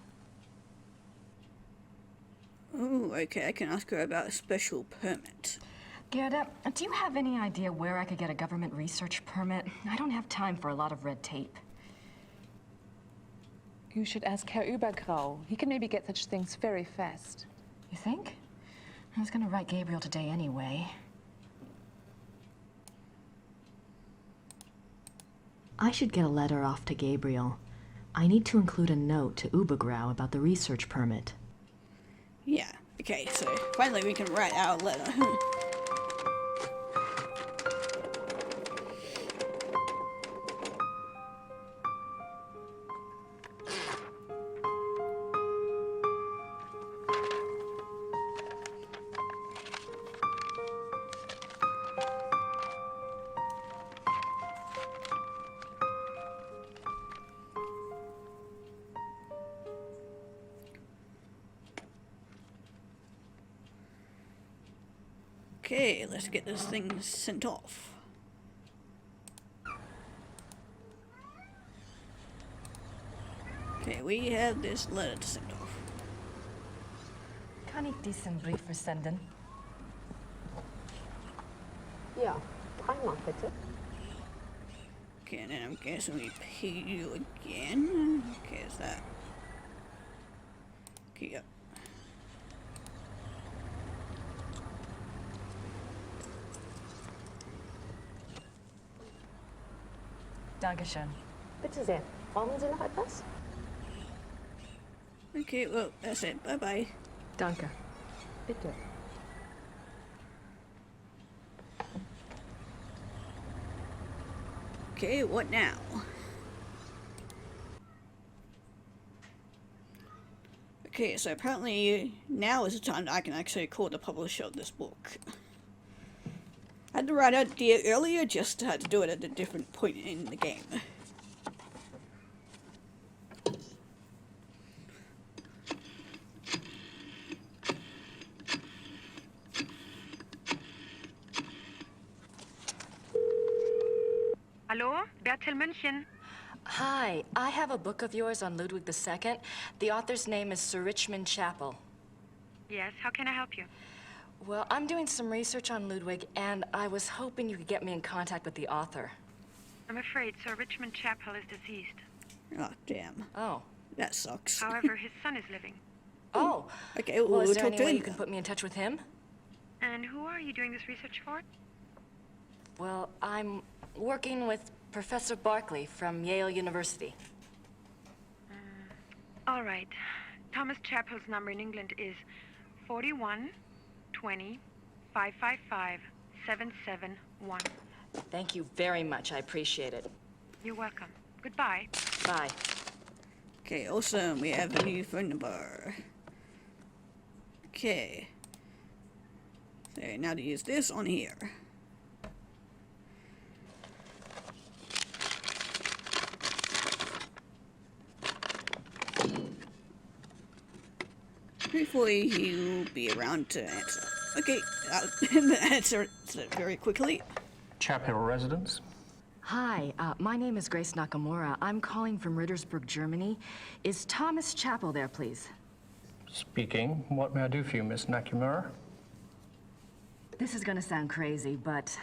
Oh, okay, I can ask her about a special permit. Gerda, do you have any idea where I could get a government research permit? I don't have time for a lot of red tape. You should ask Herr Übergrau. He can maybe get such things very fast. You think? I was gonna write Gabriel today anyway. I should get a letter off to Gabriel. I need to include a note to Übergrau about the research permit. Yeah, okay, so finally we can write our letter. Okay, let's get this thing sent off. Okay, we have this letter to send off. Kann ich diesen Brief versenden? Ja, dreimal bitte. Okay, and then I'm guessing we pay you again. Okay, is that? Okay, yep. Dankeschön. Bitte sehr. Brauchen Sie noch etwas? Okay, well, that's it. Bye-bye. Danke. Bitte. Okay, what now? Okay, so apparently now is the time that I can actually call the publisher of this book. I had the right idea earlier, just had to do it at a different point in the game. Hallo, Bertel München. Hi, I have a book of yours on Ludwig II. The author's name is Sir Richmond Chapel. Yes, how can I help you? Well, I'm doing some research on Ludwig, and I was hoping you could get me in contact with the author. I'm afraid Sir Richmond Chapel is deceased. Oh, damn. Oh. That sucks. However, his son is living. Oh. Okay, well, is there talk any to way him you can put me in touch with him? And who are you doing this research for? Well, I'm working with Professor Barkley from Yale University. All right. Thomas Chapel's number in England is 41 20 555 771. Thank you very much. I appreciate it. You're welcome. Goodbye. Bye. Okay, awesome. We have a new phone number. Okay. So now to use this on here. hopefully he'll be around to answer. Okay, answer it very quickly. Chapel residence? Hi, my name is Grace Nakamura. I'm calling from Rittersburg, Germany. Is Thomas Chappell there, please? Speaking. What may I do for you, Miss Nakamura? This is gonna sound crazy, but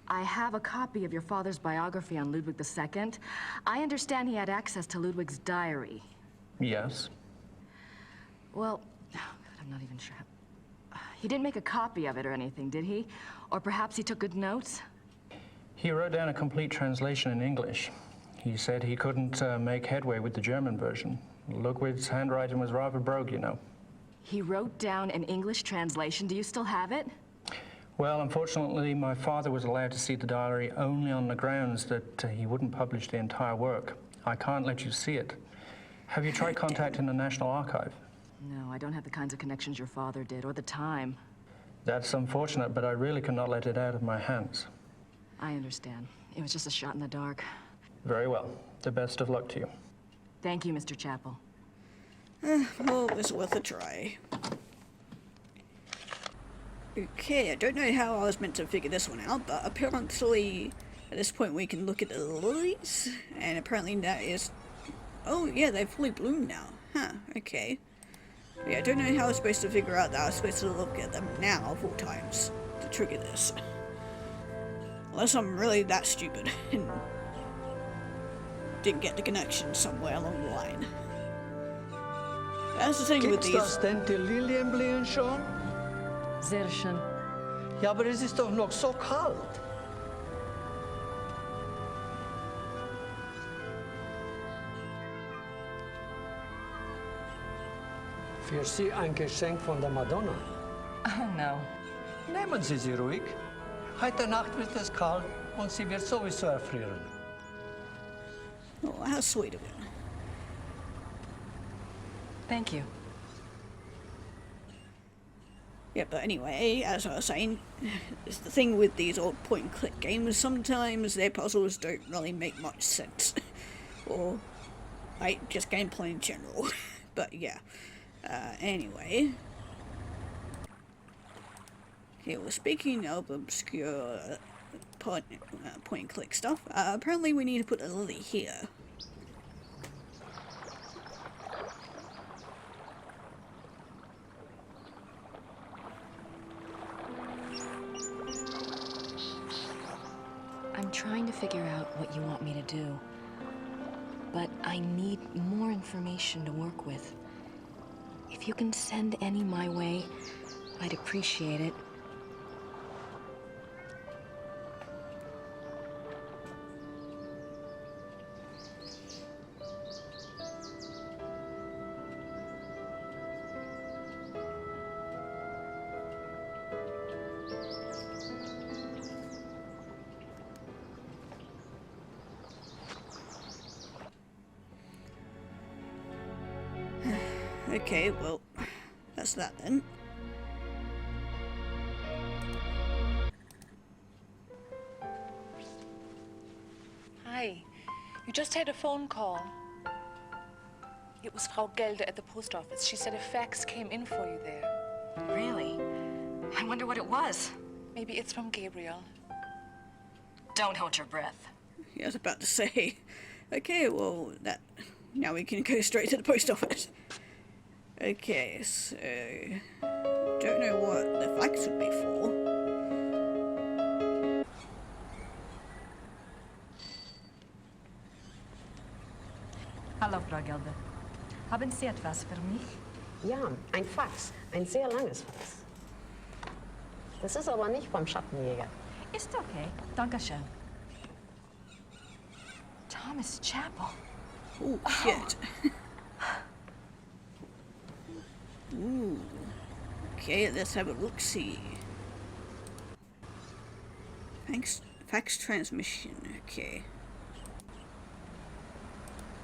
I have a copy of your father's biography on Ludwig II. I understand he had access to Ludwig's diary. Yes. Well, oh God, I'm not even sure. He didn't make a copy of it or anything, did he? Or perhaps he took good notes? He wrote down a complete translation in English. He said he couldn't make headway with the German version. Ludwig's handwriting was rather brogue, you know. He wrote down an English translation. Do you still have it? Well, unfortunately, my father was allowed to see the diary only on the grounds that he wouldn't publish the entire work. I can't let you see it. Have you tried contacting the National Archive? No, I don't have the kinds of connections your father did, or the time. That's unfortunate, but I really cannot let it out of my hands. I understand. It was just a shot in the dark. Very well. The best of luck to you. Thank you, Mr. Chappell. Well, it was worth a try. Okay, I don't know how I was meant to figure this one out, but apparently at this point we can look at the lilies, and apparently that is... Oh yeah, they've fully bloomed now. Huh, okay. Yeah, I don't know how I was supposed to figure out that I was supposed to look at them now 4 times to trigger this. Unless I'm really that stupid and didn't get the connection somewhere along the line. That's the thing with these... Gibt's das denn die Lilienblühen schon? Sehr schön. Ja, aber es ist doch noch so kalt. Für Sie ein Geschenk von der Madonna. Oh, no. Nehmen Sie sie ruhig. Heute Nacht wird es kalt und sie wird sowieso erfrieren. Oh, how sweet of him. Thank you. Yeah, but anyway, as I was saying, it's the thing with these old point-and-click games, sometimes their puzzles don't really make much sense. Or, like, just gameplay in general. But yeah. Anyway. Okay, well, speaking of obscure point-and-click stuff, apparently we need to put a lily here. I'm trying to figure out what you want me to do, but I need more information to work with. If you can send any my way, I'd appreciate it. Okay, well, that's that then. Hi. You just had a phone call. It was Frau Gelde at the post office. She said a fax came in for you there. Really? I wonder what it was. Maybe it's from Gabriel. Don't hold your breath. Yeah, I was about to say. Okay, well, that... Now we can go straight to the post office. Okay, so... Don't know what the fax would be for. Hallo, Frau Gelde. Haben Sie etwas für mich? Ja, ein Fax. Ein sehr langes Fax. Das ist aber nicht vom Schattenjäger. Ist okay. Dankeschön. Thomas Chappell. Oh, shit. Ooh. Okay, let's have a look-see. Fax transmission, okay.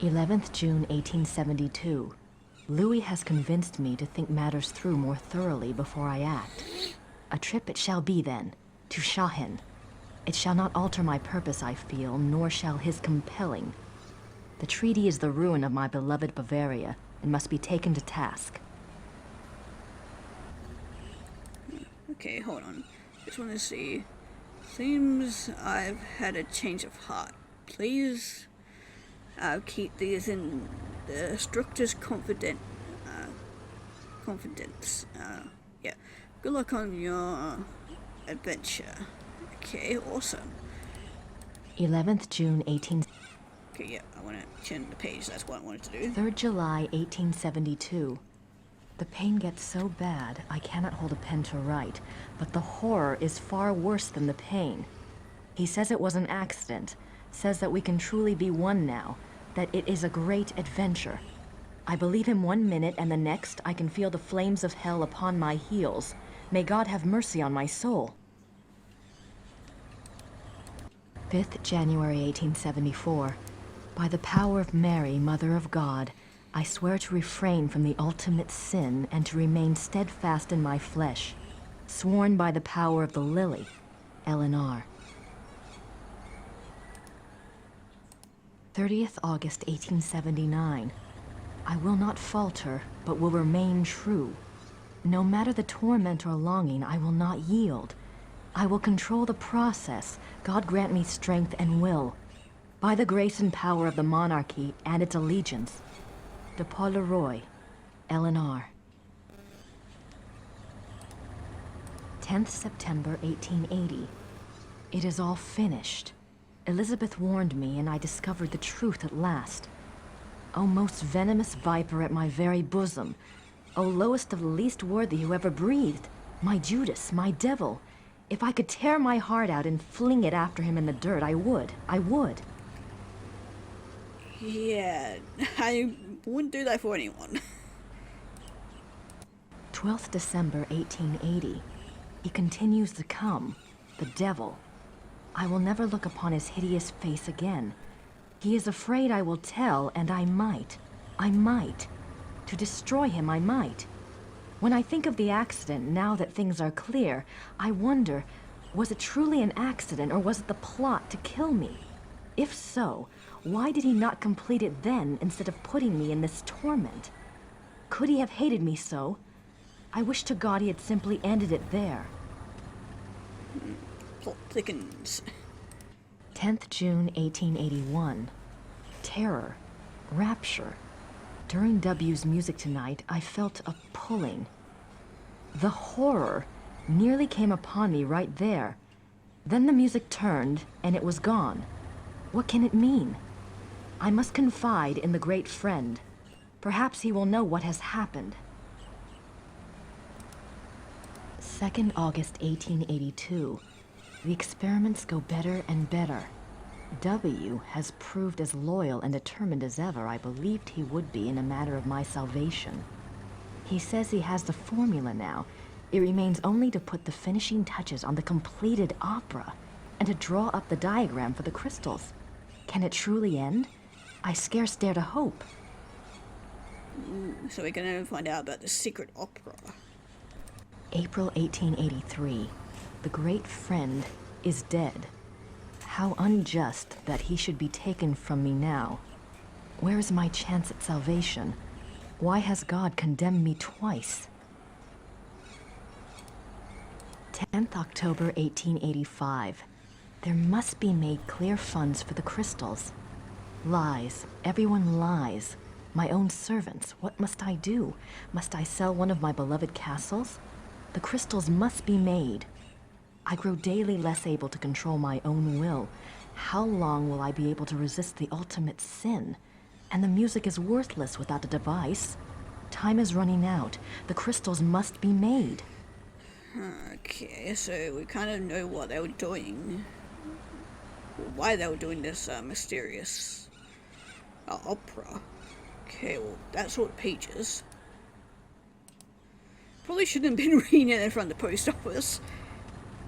11th June 1872. Louis has convinced me to think matters through more thoroughly before I act. A trip it shall be then, to Shahin. It shall not alter my purpose, I feel, nor shall his compelling. The treaty is the ruin of my beloved Bavaria, and must be taken to task. Okay, hold on. Just want to see. Seems I've had a change of heart. Please keep these in the strictest confidence. Yeah. Good luck on your adventure. Okay, awesome. 11th June 18... Okay, yeah, I want to turn the page. That's what I wanted to do. 3rd July 1872. The pain gets so bad, I cannot hold a pen to write, but the horror is far worse than the pain. He says it was an accident, says that we can truly be one now, that it is a great adventure. I believe him 1 minute, and the next I can feel the flames of hell upon my heels. May God have mercy on my soul. 5th January 1874. By the power of Mary, Mother of God, I swear to refrain from the ultimate sin and to remain steadfast in my flesh. Sworn by the power of the lily, Eleanor. 30th August 1879. I will not falter, but will remain true. No matter the torment or longing, I will not yield. I will control the process. God grant me strength and will. By the grace and power of the monarchy and its allegiance. De Paul Leroy, Eleanor. 10th September 1880. It is all finished. Elizabeth warned me, and I discovered the truth at last. O most venomous viper at my very bosom, O lowest of the least worthy who ever breathed, my Judas, my devil, if I could tear my heart out and fling it after him in the dirt, I would. Yeah, I wouldn't do that for anyone. 12th December 1880. He continues to come, the devil. I will never look upon his hideous face again. He is afraid I will tell, and I might. To destroy him, I might. When I think of the accident, now that things are clear, I wonder, was it truly an accident, or was it the plot to kill me? If so, why did he not complete it then, instead of putting me in this torment? Could he have hated me so? I wish to God he had simply ended it there. Plot thickens. 10th June 1881. Terror. Rapture. During W's music tonight, I felt a pulling. The horror nearly came upon me right there. Then the music turned, and it was gone. What can it mean? I must confide in the great friend. Perhaps he will know what has happened. 2nd August 1882. The experiments go better and better. W has proved as loyal and determined as ever I believed he would be in a matter of my salvation. He says he has the formula now. It remains only to put the finishing touches on the completed opera and to draw up the diagram for the crystals. Can it truly end? I scarce dare to hope. So we're gonna find out about the secret opera. April 1883. The great friend is dead. How unjust that he should be taken from me now. Where is my chance at salvation? Why has God condemned me twice? 10th October 1885. There must be made clear funds for the crystals. Lies. Everyone lies. My own servants. What must I do? Must I sell one of my beloved castles? The crystals must be made. I grow daily less able to control my own will. How long will I be able to resist the ultimate sin? And the music is worthless without a device. Time is running out. The crystals must be made. Okay, so we kind of know what they were doing. Why they were doing this mysterious opera. Okay, well, that's all the pages. Probably shouldn't have been reading it in front of the post office,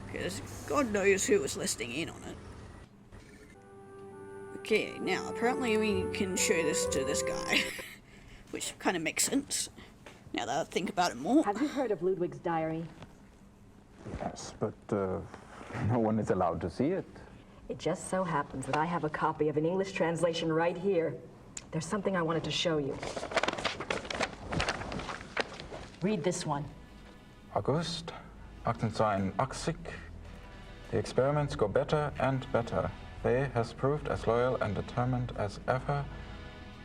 because God knows who was listening in on it. Okay, now apparently we can show this to this guy, which kind of makes sense, now that I think about it more. Have you heard of Ludwig's diary? Yes, but no one is allowed to see it. It just so happens that I have a copy of an English translation right here. There's something I wanted to show you. Read this one. August, Achtung, the experiments go better and better. Faye has proved as loyal and determined as ever.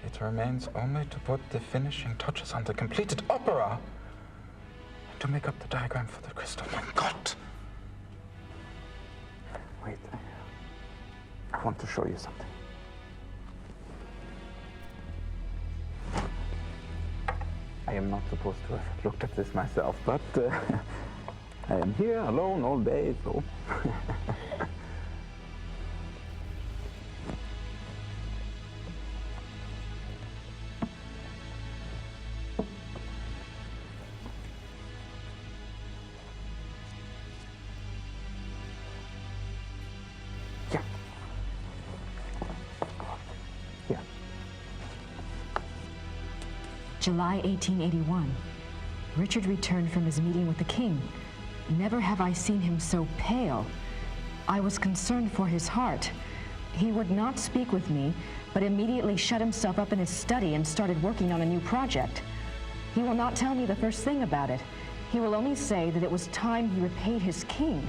It remains only to put the finishing touches on the completed opera and to make up the diagram for the crystal. My God! Wait, I want to show you something. I am not supposed to have looked at this myself, but I am here alone all day, so... July 1881. Richard returned from his meeting with the king. Never have I seen him so pale. I was concerned for his heart. He would not speak with me, but immediately shut himself up in his study and started working on a new project. He will not tell me the first thing about it. He will only say that it was time he repaid his king.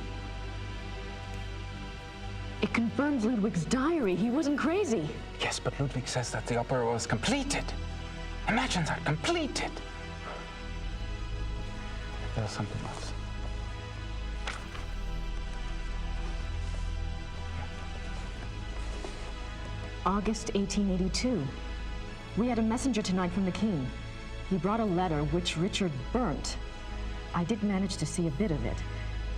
It confirms Ludwig's diary. He wasn't crazy. Yes, but Ludwig says that the opera was completed. Imagine that, completed. There's something else. August 1882. We had a messenger tonight from the king. He brought a letter which Richard burnt. I did manage to see a bit of it.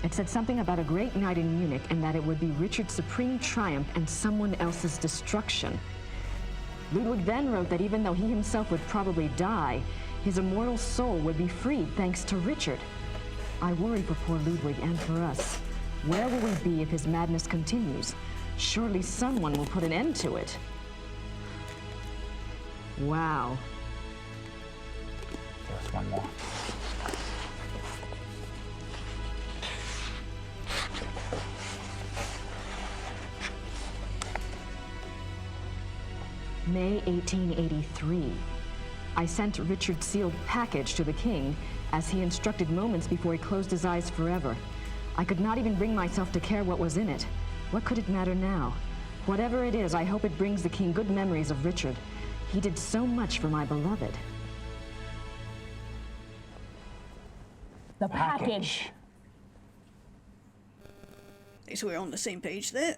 It said something about a great night in Munich and that it would be Richard's supreme triumph and someone else's destruction. Ludwig then wrote that even though he himself would probably die, his immortal soul would be freed thanks to Richard. I worry for poor Ludwig and for us. Where will we be if his madness continues? Surely someone will put an end to it. Wow. There's one more. May 1883. I sent Richard's sealed package to the king, as he instructed moments before he closed his eyes forever. I could not even bring myself to care what was in it. What could it matter now? Whatever it is, I hope it brings the king good memories of Richard. He did so much for my beloved. The package. At least we're on the same page there.